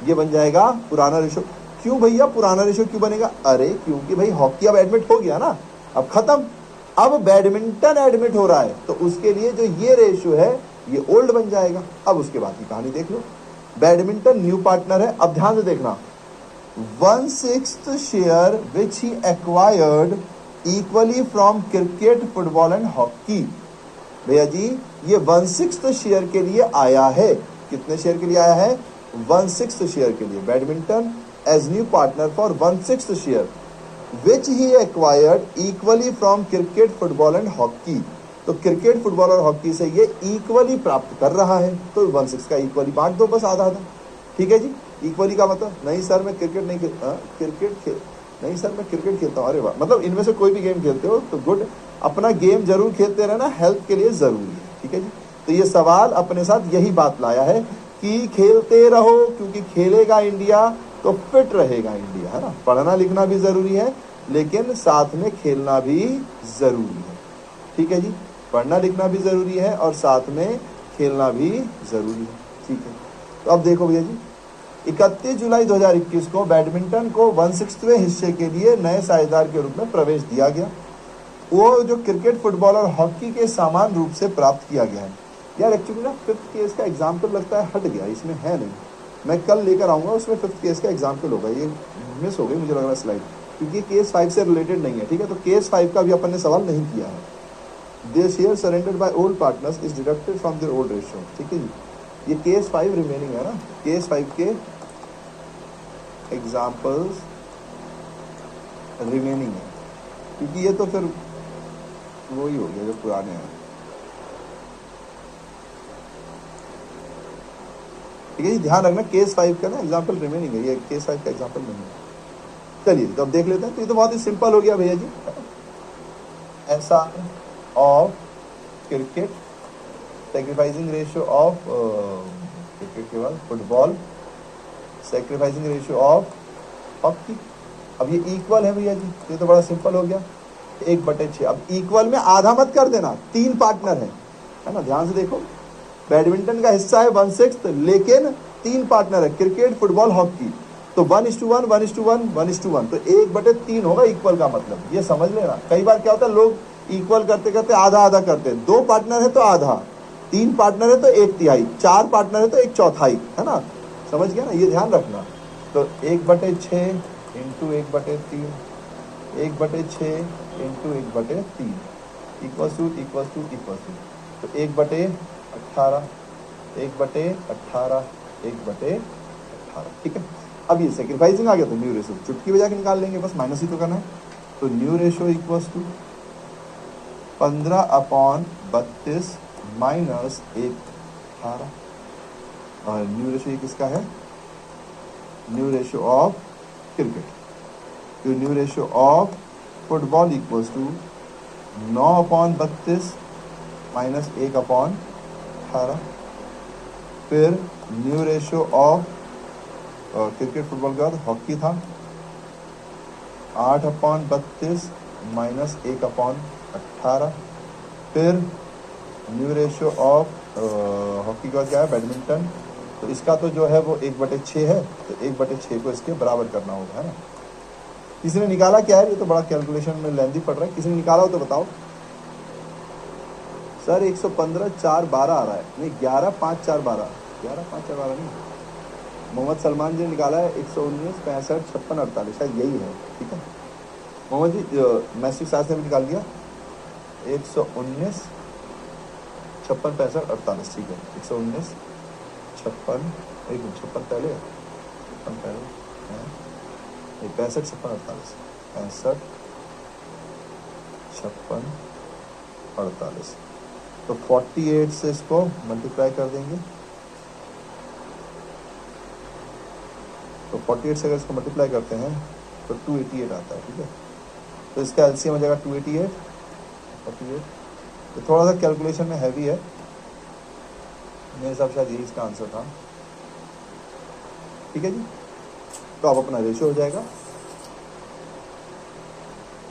ये बन जाएगा पुराना रेशियो। क्यों भैया पुराना रेशियो क्यों बनेगा? अरे क्योंकि भाई हॉकी अब एडमिट हो गया ना, अब खत्म। अब बैडमिंटन एडमिट हो रहा है, तो उसके लिए जो ये रेशियो है ये ओल्ड बन जाएगा। अब उसके बाद की कहानी देख लो। बैडमिंटन न्यू पार्टनर है। अब ध्यान से देखना, 1/6 share which he acquired equally from cricket, football and hockey. भैया जी ये 1/6 शेयर के लिए आया है। कितने शेयर के लिए आया है? 1/6 शेयर के लिए। Badminton as new partner for 1/6 share which he acquired equally from cricket, football and hockey। तो क्रिकेट, फुटबॉल और हॉकी से ये इक्वली प्राप्त कर रहा है, तो 1/6 का इक्वली बांट दो बस, आधा आधा। ठीक है जी, इक्वली का मतलब नहीं सर मैं क्रिकेट नहीं नहीं सर मैं क्रिकेट खेलता हूँ, अरे वाह, मतलब इनमें से कोई भी गेम खेलते हो तो गुड, अपना गेम जरूर खेलते रहना, हेल्थ के लिए जरूरी है, ठीक है जी। तो ये सवाल अपने साथ यही बात लाया है कि खेलते रहो, क्योंकि खेलेगा इंडिया तो फिट रहेगा इंडिया, है ना। पढ़ना लिखना भी जरूरी है लेकिन साथ में खेलना भी जरूरी है, ठीक है जी। पढ़ना लिखना भी जरूरी है और साथ में खेलना भी जरूरी है, ठीक है। तो अब देखो भैया जी, 31 जुलाई 2021 को बैडमिंटन को 1/6वें हिस्से के लिए नए साझेदार के रूप में प्रवेश दिया गया। वो जो क्रिकेट, फुटबॉल और हॉकी के समान रूप से प्राप्त किया गया है। यार एक्चुअली ना 5th केस का एग्जाम्पल लगता है हट गया, इसमें है नहीं, मैं कल लेकर आऊंगा, उसमें 5th केस का एग्जाम्पल होगा। ये मिस हो गई मुझे लग रहा है स्लाइड, क्योंकि केस 5 से रिलेटेड नहीं है, ठीक है। तो केस 5 का भी अपन ने सवाल नहीं किया है। Their share surrendered by old partners is deducted from their old ratio, ठीक है जी। ये केस 5 रिमेनिंग है ना, केस 5 के एग्जाम्पल्स रिमेनिंग है, क्योंकि ये तो फिर वो ही हो गया जो पुराने हैं, ठीक है जी। ध्यान रखना केस 5 का ना एग्जाम्पल रिमेनिंग है, ये केस 5 का एग्जाम्पल नहीं है। चलिए तो अब देख लेते हैं। तो ये तो बहुत ही सिंपल हो गया भैया जी। ऐसा of cricket, sacrificing ratio of cricket के बाद football, sacrificing ratio of hockey. अब ये इक्वल है भैया जी, ये तो बड़ा सिंपल हो गया, 1/6। अब इक्वल में आधा मत कर देना, 3 पार्टनर है ना, ध्यान से देखो। बैडमिंटन का हिस्सा है 1/6 लेकिन 3 पार्टनर है, क्रिकेट, फुटबॉल, हॉकी। तो 1:1, 1:1, 1:1, तो 1/3 होगा इक्वल का मतलब, ये समझ लेना। कई बार क्या होता है, लोग इक्वल करते करते आधा आधा करते हैं। 2 पार्टनर है तो आधा, 3 पार्टनर है तो 1/3, 4 पार्टनर है तो 1/4, है ना, समझ गया ना, ये ध्यान रखना। तो 1/6 इंटू 1/3, 1/6 इंटू 1/3 इक्वल टू तो 1/18, 1/18, 1/18, ठीक है। अब ये सेक्रीफाइसिंग आ गया तो न्यू रेशो चुटकी बजा के निकाल लेंगे, बस माइनस ही तो करना है। तो new ratio equals to 15/32 minus 1/18, और न्यू रेशो ये किसका है, न्यू रेशो ऑफ क्रिकेट। तो new ratio of football equals to 9/32 minus 1/18। फिर new ratio of cricket, football के बाद हॉकी था 8/32 माइनस 1/18। फिर न्यू रेशो ऑफ हॉकी के बाद क्या है, बैडमिंटन। तो इसका तो जो है वो 1/6 है, तो 1/6 को इसके बराबर करना होगा, है ना। किसी ने निकाला क्या है, ये तो बड़ा कैलकुलेशन में लेंदी पड़ रहा है, किसी ने निकाला हो तो बताओ। सर 115 4 12 आ रहा है, नहीं 11 5 4 12, 11 5 4 12 नहीं, मोहम्मद सलमान जी ने निकाला है 119 65 56 48, शायद यही है, ठीक है। मोहम्मद जी मैस्टिक साथ ने भी निकाल दिया 119 56 65 48, ठीक है। 119 56, 56 पहले 56 पहले 65 56 48, 65 56 48। तो 48 से इसको मल्टीप्लाई कर देंगे, तो 48 से अगर इसको मल्टीप्लाई करते हैं तो 288 आता है, ठीक है। तो इसका एलसीएम हो जाएगा 288, 48। तो थोड़ा सा कैलकुलेशन में हैवी है, मेरे हिसाब से शायद यही इसका आंसर था, ठीक है जी। तो अब अपना रेशियो हो जाएगा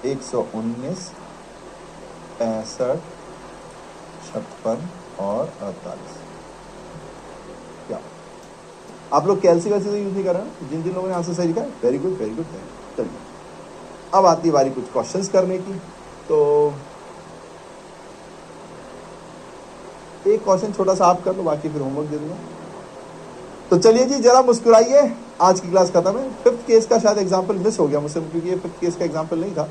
119 65 56 और 48। क्या आप लोग कैलसी वैसे तो यूज नहीं कर रहे हैं, जिन जिन लोगों ने आंसर सही लिखा है, वेरी गुड वेरी गुड। चलिए अब आती है बारी कुछ क्वेश्चंस करने की। तो एक क्वेश्चन छोटा सा आप कर लो, बाकी फिर होमवर्क दे दूंगा। तो चलिए जी जरा मुस्कुराइए, आज की क्लास खत्म है। 5th केस का शायद एग्जाम्पल मिस हो गया मुझसे, क्योंकि ये 5th केस का एग्जाम्पल नहीं था,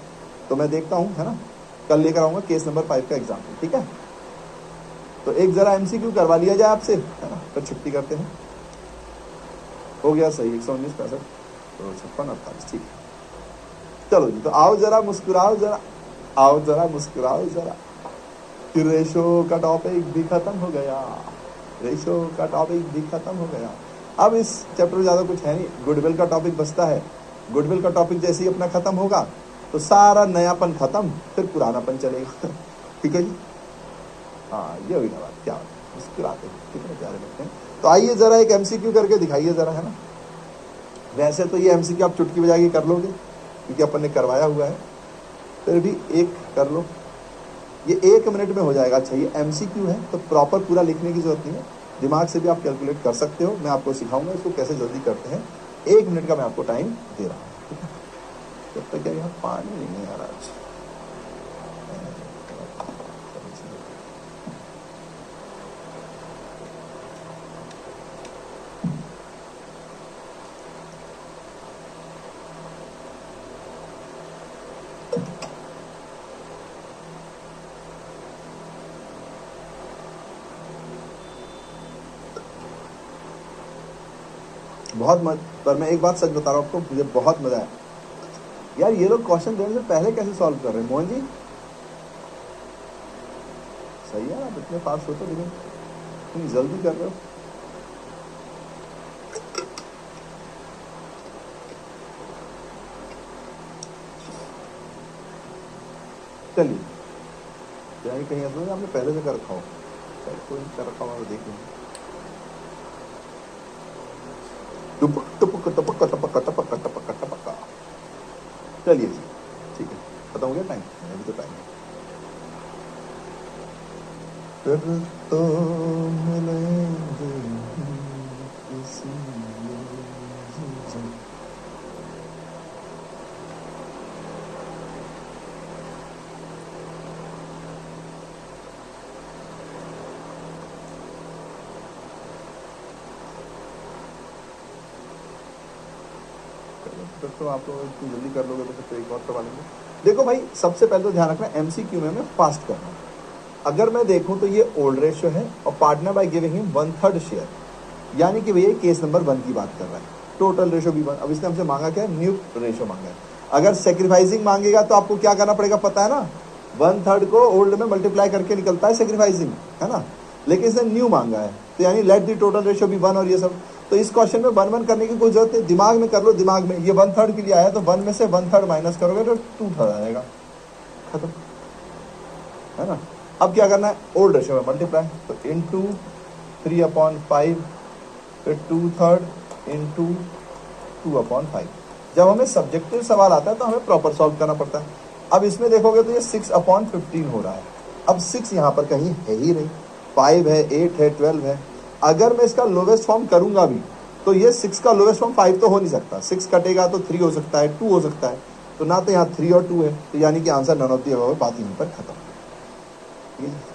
तो मैं देखता हूँ, है ना, कल लेकर आऊंगा केस नंबर 5 का एग्जाम्पल, ठीक है। तो एक जरा MCQ करवा लिया जाए आपसे, है ना, फिर छुट्टी करते हैं। हो गया सही 119 65 तो 56 48, ठीक है। चलो जी, तो आओ जरा मुस्कुराओ, जरा आओ जरा मुस्कुराओ जरा, कि रेशो का टॉपिक भी खत्म हो गया, रेशो का टॉपिक भी खत्म हो गया। अब इस चैप्टर में ज़्यादा कुछ है नहीं, गुडविल का टॉपिक बचता है। गुडविल का टॉपिक जैसे ही अपना खत्म होगा तो सारा नयापन खत्म, फिर पुरानापन चलेगा। ठीक है जी, हाँ ये हुई ना बात, क्या मुस्कुराते हैं, कितने प्यारे लगते हैं। तो आइए जरा एक एमसीक्यू करके दिखाइए जरा, है ना। वैसे तो ये एमसीक्यू आप चुटकी बजा के कर लोगे क्योंकि अपन ने करवाया हुआ है, फिर भी एक कर लो, ये 1 मिनट में हो जाएगा। अच्छा ये एमसीक्यू है तो प्रॉपर पूरा लिखने की जरूरत नहीं है, दिमाग से भी आप कैलकुलेट कर सकते हो। मैं आपको सिखाऊंगा इसको कैसे जल्दी करते हैं। 1 मिनट का मैं आपको टाइम दे रहा हूँ, ठीक है। जब तक क्या यहाँ पानी नहीं आ रहा आज। बहुत पर मैं एक बात सच बता रहा हूँ आपको, मुझे बहुत मजा आया यार। ये लोग क्वेश्चन देने से पहले कैसे सॉल्व कर रहे हैं मोहन जी। सही है, आप इतने फास्ट होते लेकिन तुम जल्दी कर रहे हो। चलिए कहीं ऐसा आपने पहले से कर रखा हो, कोई कर रखा हो देख लेंगे। चलिए जी ठीक है, खत्म हो गया टाइम, अभी तो टाइम है। फिर तो मिलेंगे किसी तो आप तो इतनी जल्दी कर लोगे तो फिर तो एक और करवा लेंगे। देखो भाई सबसे पहले तो ध्यान रखना एमसीक्यू में मैं फास्ट करना हूँ। अगर मैं देखूं तो ये ओल्ड रेशियो है और partner by giving him 1/3 share, यानी कि भैया केस नंबर 1 की बात कर रहा है। टोटल रेशियो भी 1। अब इसने हमसे मांगा क्या है, न्यू रेशियो मांगा है। अगर सेक्रीफाइसिंग मांगेगा तो आपको क्या करना पड़ेगा पता है ना, 1/3 को ओल्ड में मल्टीप्लाई करके निकलता है सेक्रीफाइसिंग, है ना। लेकिन इसने न्यू मांगा है तो यानी लेट दी टोटल रेशियो भी 1 और ये सब। तो इस क्वेश्चन में 1/1 करने की कोई जरूरत नहीं, दिमाग में कर लो। दिमाग में ये 1/3 के लिए आया तो 1 में से 1/3 माइनस करोगे तो 2/3 आएगा, खत्म, है ना। अब क्या करना है, ओल्ड रेशियो में मल्टीप्लाई, तो इंटू 3/5 फिर 2/3 इंटू 2/5। जब हमें सब्जेक्टिव सवाल आता है तो हमें प्रॉपर सॉल्व करना पड़ता है। अब इसमें देखोगे तो ये 6/15 हो रहा है। अब 6 यहाँ पर कहीं है ही नहीं, 5 है, 8 है, 12 है। अगर मैं इसका लोवेस्ट फॉर्म करूंगा भी तो ये 6 का लोवेस्ट फॉर्म 5 तो हो नहीं सकता। 6 कटेगा तो 3 हो सकता है, 2 हो सकता है, तो ना तो यहाँ 3 और 2 है, तो यानी कि answer none of the above, बात यहीं पर खत्म।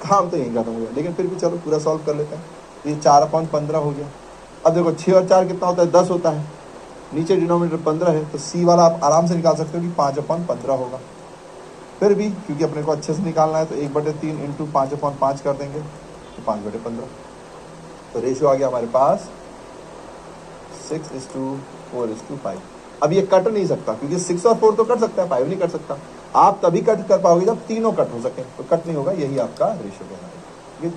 काम तो यहीं खत्म हो गया, लेकिन फिर भी चलो पूरा सॉल्व कर लेते हैं। ये 4/15 हो गया। अब देखो 6 और 4 कितना होता है, 10 होता है। नीचे डिनोमिनेटर 15 है तो सी वाला आप आराम से निकाल सकते हो कि 5/15 होगा। फिर भी क्योंकि अपने को अच्छे से निकालना है तो 1/3 इंटू 5/5 कर देंगे तो 5/15। तो रेशियो आ गया हमारे पास 6:4:5। अब ये कट नहीं सकता क्योंकि 6 और 4 तो कट सकता है, 5 नहीं कट सकता। आप तभी कट कर पाओगे जब तीनों कट हो सके, तो कट नहीं होगा, यही आपका रेशियो कहलाएगा।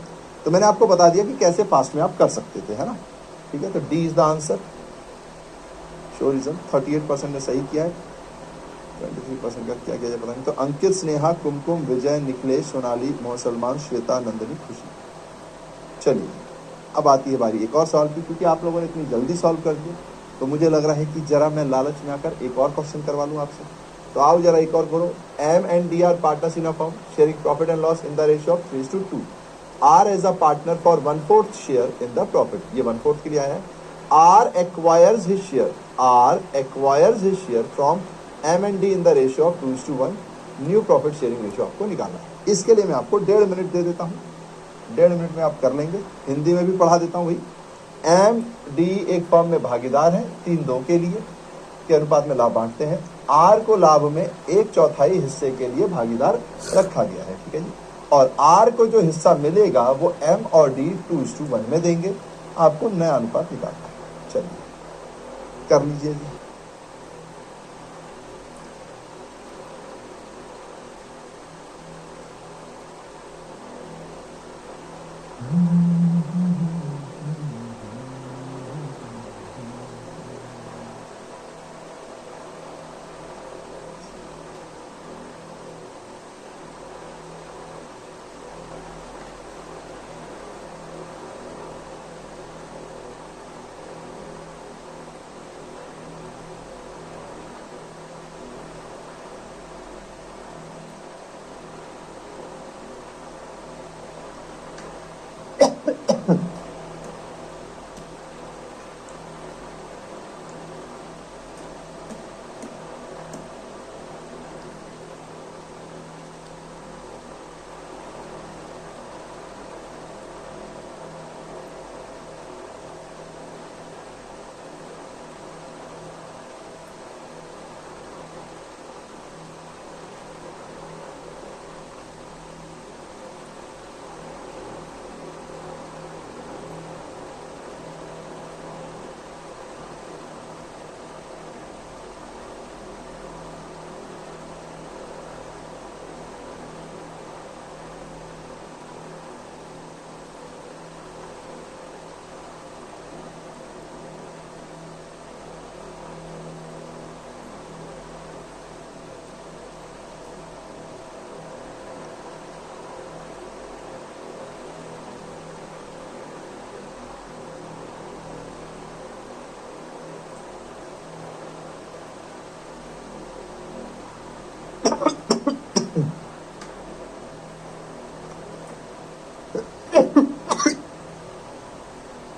तो मैंने आपको बता दिया कि कैसे फास्ट में आप कर सकते थे, है ना। ठीक है, तो D is the answer. Show reason 38% ने सही किया है, 23% का क्या किया जाए पता नहीं। तो अंकित, स्नेहा, कुमकुम, विजय, निखिलेश, सोनाली, मोहम्मद सलमान, श्वेता, नंदनी, खुशी। चलिए अब आती है बारी एक और सवाल की, क्योंकि आप लोगों ने इतनी जल्दी सॉल्व कर दिया तो मुझे लग रहा है कि जरा मैं लालच में आकर एक और क्वेश्चन करवा लूँ आपसे। तो आओ जरा एक और करो। M and D R partners in a firm sharing profit and loss in the ratio of 3:2। R as a partner for 1/4 share in the profit, ये 1/4 के लिए आया है। R acquires his share from M and D in the ratio of 2:1। New profit sharing ratio आपको निकालना है। इसके लिए मैं आपको 1.5 मिनट दे देता हूँ, 1.5 मिनट में आप कर लेंगे। हिंदी में भी पढ़ा देता हूँ भाई। एम डी एक फर्म में भागीदार है, 3-2 के लिए के अनुपात में लाभ बांटते हैं। आर को लाभ में 1/4 हिस्से के लिए भागीदार रखा गया है, ठीक है जी। और आर को जो हिस्सा मिलेगा वो एम और डी 2:1 में देंगे। आपको नया अनुपात निकालना है। चलिए कर लीजिए जी।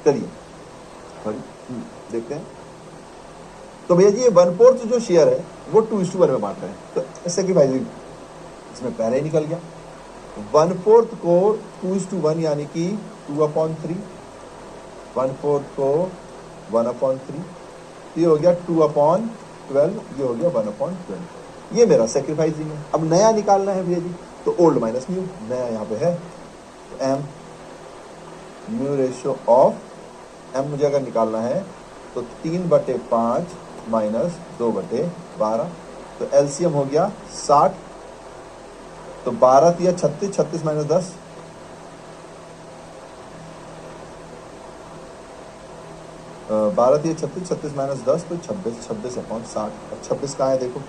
चलिए देखते हैं। तो भैया जी ये 1/4 जो शेयर है वो 2:1 में बांट रहे हैं, तो इससे कि भाई इसमें पहले ही निकल गया। 1/4 को 2:1 यानी कि 2/3, 1/4 को 1/3, ये हो गया 2/12, ये हो गया 1/12। ये मेरा सेक्रीफाइसिंग है। अब नया निकालना है भैया जी, तो ओल्ड माइनस न्यू, नया यहाँ पे है M new ratio of M मुझे अगर निकालना है तो 3/5 माइनस 2/12, तो एलसीएम हो गया 60, तो 12 या 36, 36 माइनस 10, 12 या 36, 36 माइनस 10, तो 26, 26/60। अब 26 कहाँ है देखो,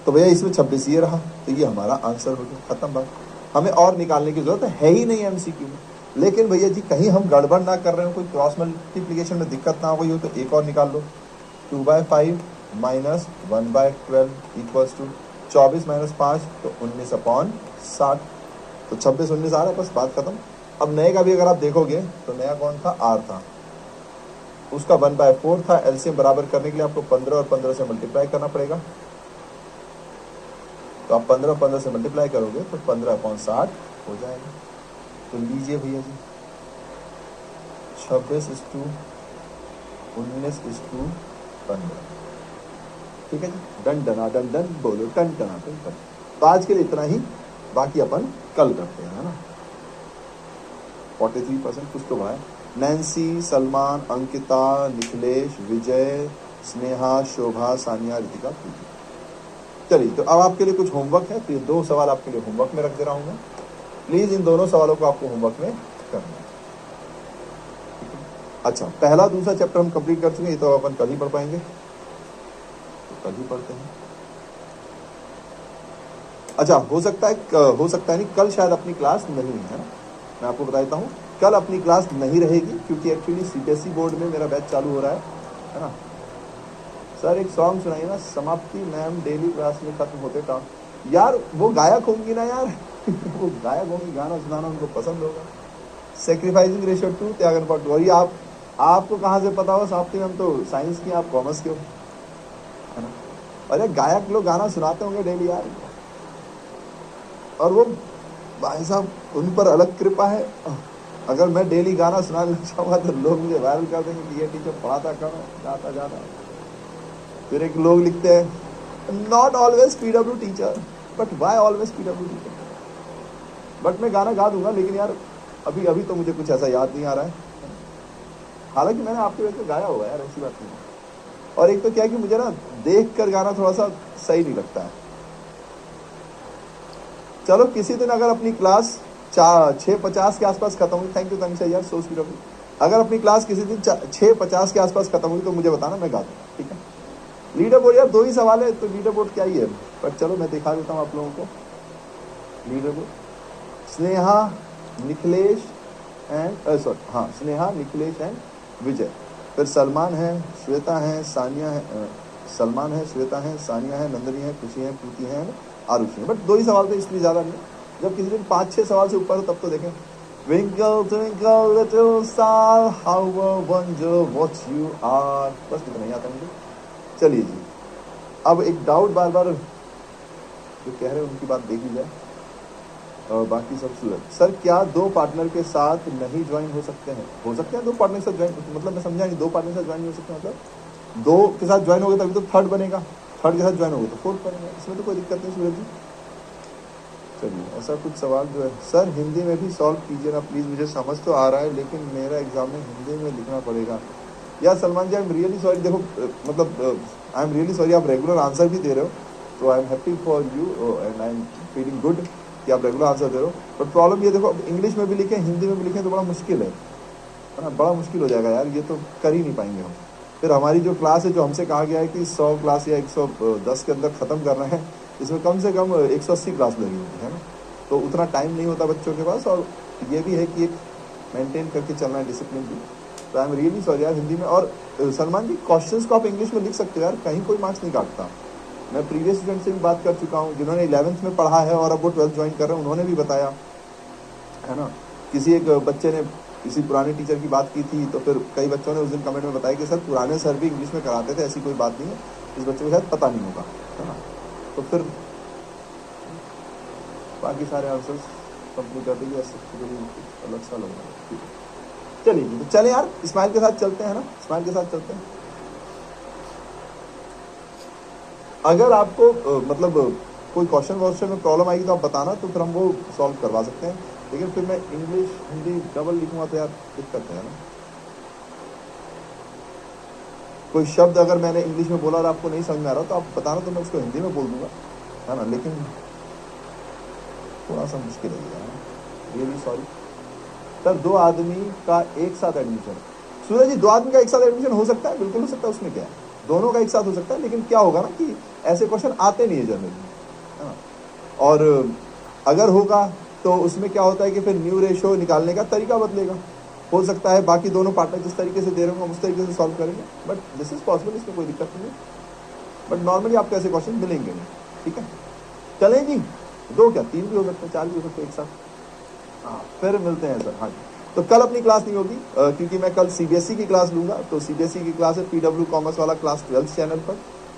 तो भैया इसमें 26 ये रहा, तो ये हमारा आंसर हो गया, खत्म बात। हमें और निकालने की जरूरत है ही नहीं एमसीक्यू में। लेकिन भैया जी कहीं हम गड़बड़ ना कर रहे हो, कोई क्रॉस मल्टीप्लीकेशन में दिक्कत ना हो गई हो, तो एक और निकाल लो। 2/5 माइनस 1/12 इक्वल्स टू 24 माइनस 5, तो 19/60, तो 26 19 आ रहा है, बस बात खत्म। अब नए का भी अगर आप देखोगे तो नया कौन था, आर था, उसका 1/4 था। एलसीएम बराबर करने के लिए आपको 15 और 15 से मल्टीप्लाई करना पड़ेगा, तो आप 15 और 15 से मल्टीप्लाई करोगे तो 15/60 हो जाएगा। तो लीजिए भैया जी 26:19:15, ठीक है जी, डन डना डन डन बोलो, टन टना टन टन। तो आज के लिए इतना ही, बाकी अपन कल करते हैं, है ना। 43% कुछ तो भाई। नैन्सी, सलमान, अंकिता, निखिलेश, विजय, स्नेहा, शोभा, सानिया, रितिका, प्रीति। चलिए तो अब आपके लिए कुछ होमवर्क है, तो ये 2 सवाल आपके लिए होमवर्क में रख दे रहा हूँ मैं। प्लीज इन दोनों सवालों को आपको होमवर्क में करना है। अच्छा, पहला दूसरा चैप्टर हम कंप्लीट कर चुके हैं, ये तो अपन कल ही पढ़ पाएंगे, तो कल ही पढ़ते हैं। अच्छा, हो सकता है नहीं, कल शायद अपनी क्लास नहीं है ना, मैं आपको बता देता हूँ, कल अपनी क्लास नहीं रहेगी, क्योंकि एक्चुअली सीबीएसई बोर्ड में मेरा बैच चालू हो रहा है ना। सर एक सॉन्ग सुनाइए ना, समाप्ति मैम डेली क्लास में खत्म होते काम। यार वो गायक होंगी ना यार वो गायक होंगी, गाना सुनाना उनको पसंद होगा। सेक्रीफाइसिंग रेशियो 2, त्यागन पार्ट 2। और ये आपको कहाँ से पता हो, समाप्ति मैम तो साइंस की, आप कॉमर्स के हो, है ना। अरे गायक लोग गाना सुनाते होंगे डेली यार, और वो भाई साहब उन पर अलग कृपा है। अगर मैं डेली गाना सुनाना चाहूँगा तो लोग मुझे वायरल कर देंगे कि ये टीचर पढ़ाता करो, जाता जाता। फिर एक लोग लिखते हैं, not always PW teacher, but why always PW teacher. But मैं गाना गा दूंगा, लेकिन यार अभी तो मुझे कुछ ऐसा याद नहीं आ रहा है। हालांकि मैंने आपके वजह से गाया हुआ है यार, ऐसी बात नहीं। और एक तो क्या है कि मुझे ना देख कर गाना थोड़ा सा सही नहीं लगता है। चलो किसी दिन अगर अपनी क्लास 6:50 के आसपास खत्म हुई, थैंक यू यार, सो स्वीट ऑफ यू। अगर अपनी क्लास किसी दिन 6:50 के आसपास खत्म हुई तो मुझे बताना, मैं गा दूंगा, ठीक है। लीडर बोर्ड यार 2 ही सवाल है, तो लीडर बोर्ड क्या ही है, पर चलो मैं दिखा देता हूँ आप लोगों को leader board. Sneha, Nikhilesh and Sneha, Nikhilesh and Vijay. फिर सलमान है, श्वेता है, सानिया है, सलमान है, श्वेता है, सानिया है, नंदनी है, खुशी है, प्रीति है, आरुषि है। बट 2 ही सवाल थे, इसलिए ज़्यादा नहीं। जब किसी दिन 5-6 सवाल से ऊपर हो तब तो देखें, Twinkle, twinkle, little star, how I wonder what you are. बस इतना ही आता मुझे। चलिए जी, अब एक डाउट बार बार जो कह रहे हैं उनकी बात देखी जाए, और बाकी सब सूरत। सर क्या दो पार्टनर के साथ नहीं ज्वाइन हो सकते हैं? हो सकते हैं दो पार्टनर के साथ ज्वाइन, मतलब मैं समझा नहीं, दो पार्टनर के साथ ज्वाइन नहीं हो सकते मतलब दो के साथ ज्वाइन होगा तभी तो थर्ड बनेगा, थर्ड के साथ ज्वाइन होगा तो फोर्थ बनेगा, इसमें तो कोई दिक्कत नहीं सूरज जी। चलिए, ऐसा कुछ सवाल जो है, सर हिंदी में भी सॉल्व कीजिए ना प्लीज़, मुझे समझ तो आ रहा है लेकिन मेरा एग्जाम में हिंदी में लिखना पड़ेगा। यार सलमान जी, आई एम रियली सॉरी। देखो मतलब आई एम रियली सॉरी, आप रेगुलर आंसर भी दे रहे हो तो I am happy for you and I am feeling good कि आप रेगुलर आंसर दे रहे हो, बट प्रॉब्लम ये देखो, इंग्लिश में भी लिखें हिंदी में भी लिखें तो बड़ा मुश्किल है ना, बड़ा मुश्किल हो जाएगा यार, ये तो कर ही नहीं पाएंगे हम। फिर हमारी जो क्लास है, जो हमसे कहा गया है कि 100 क्लास या 110 के अंदर ख़त्म करना है, इसमें कम से कम 180 क्लास लगी होती है ना, तो उतना टाइम नहीं होता बच्चों के पास, और ये भी है कि एक मेंटेन करके चलना है डिसिप्लिन भी। तो आई एम रियली सॉरी यार हिंदी में। और सलमान जी, क्वेश्चंस को आप इंग्लिश में लिख सकते हो यार, कहीं कोई मार्क्स नहीं काटता। मैं प्रीवियस स्टूडेंट से भी बात कर चुका हूँ जिन्होंने 11th में पढ़ा है और अब वो 12th ज्वाइन कर रहे हैं, उन्होंने भी बताया है ना। किसी एक बच्चे ने किसी पुराने टीचर की बात की थी, तो फिर कई बच्चों ने उस दिन कमेंट में बताया कि सर पुराने सर भी इंग्लिश में कराते थे, ऐसी कोई बात नहीं है, इस बच्चे को शायद पता नहीं होगा, है ना। तो फिर बाकी सारे आंसर्स कंप्लीट कर दीजिए, अलग सा लग रहा है। चलिए तो चले यार, स्माइल के साथ चलते हैं ना, स्माइल के साथ चलते हैं। अगर आपको मतलब कोई क्वेश्चन वॉश्चन में प्रॉब्लम आएगी तो आप बताना, तो फिर हम वो सॉल्व करवा सकते हैं, लेकिन फिर मैं इंग्लिश हिंदी डबल लिखूंगा तो यार दिक्कत है ना। कोई शब्द अगर मैंने इंग्लिश में बोला और आपको नहीं समझ में आ रहा तो आप बताना, तो मैं उसको हिंदी में बोल दूंगा, है ना, लेकिन थोड़ा सा मुश्किल है यार, रियली सॉरी। सर दो आदमी का एक साथ एडमिशन, सूरज जी दो आदमी का एक साथ एडमिशन हो सकता है, बिल्कुल हो सकता है, उसमें क्या है, दोनों का एक साथ हो सकता है, लेकिन क्या होगा ना कि ऐसे क्वेश्चन आते नहीं है जनरली, है ना। और अगर होगा तो उसमें क्या होता है कि फिर न्यू रेशो निकालने का तरीका बदलेगा, हो सकता है बाकी दोनों पार्टनर जिस तरीके से दे रहे होंगे उस तरीके से सॉल्व करेंगे, बट दिस इज पॉसिबल, इसमें कोई दिक्कत नहीं है, बट नॉर्मली आपको ऐसे क्वेश्चन मिलेंगे नहीं, ठीक है। चलें जी, दो क्या तीन भी हो सकते हैं, चार भी हो सकते हैं एक साथ। हाँ फिर मिलते हैं सर। हाँ जी, तो कल अपनी क्लास नहीं होगी क्योंकि मैं कल सीबीएसई की क्लास लूंगा, तो सीबीएसई की क्लास है पीडब्ल्यू कॉमर्स वाला क्लास 12th चैनल पर,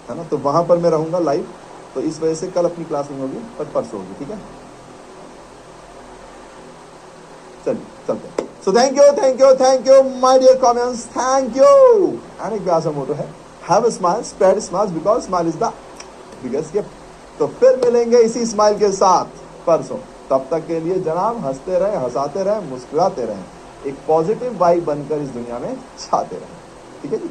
है ना, तो वहां पर मैं रहूंगा लाइव, तो इस वजह से कल अपनी क्लास नहीं होगी, पर परसों होगी, ठीक है। चलिए चलते हैं। So thank you my dear comments, thank you. And एक प्यारा सा मोटो है, have a smile, spread smile, because smile is the biggest gift. तो फिर मिलेंगे इसी स्माइल के साथ परसों, तब तक के लिए जनाब हंसते रहें, हंसाते रहें, मुस्कुराते रहें, एक पॉजिटिव वाइब बनकर इस दुनिया में छाते रहें, ठीक है जी।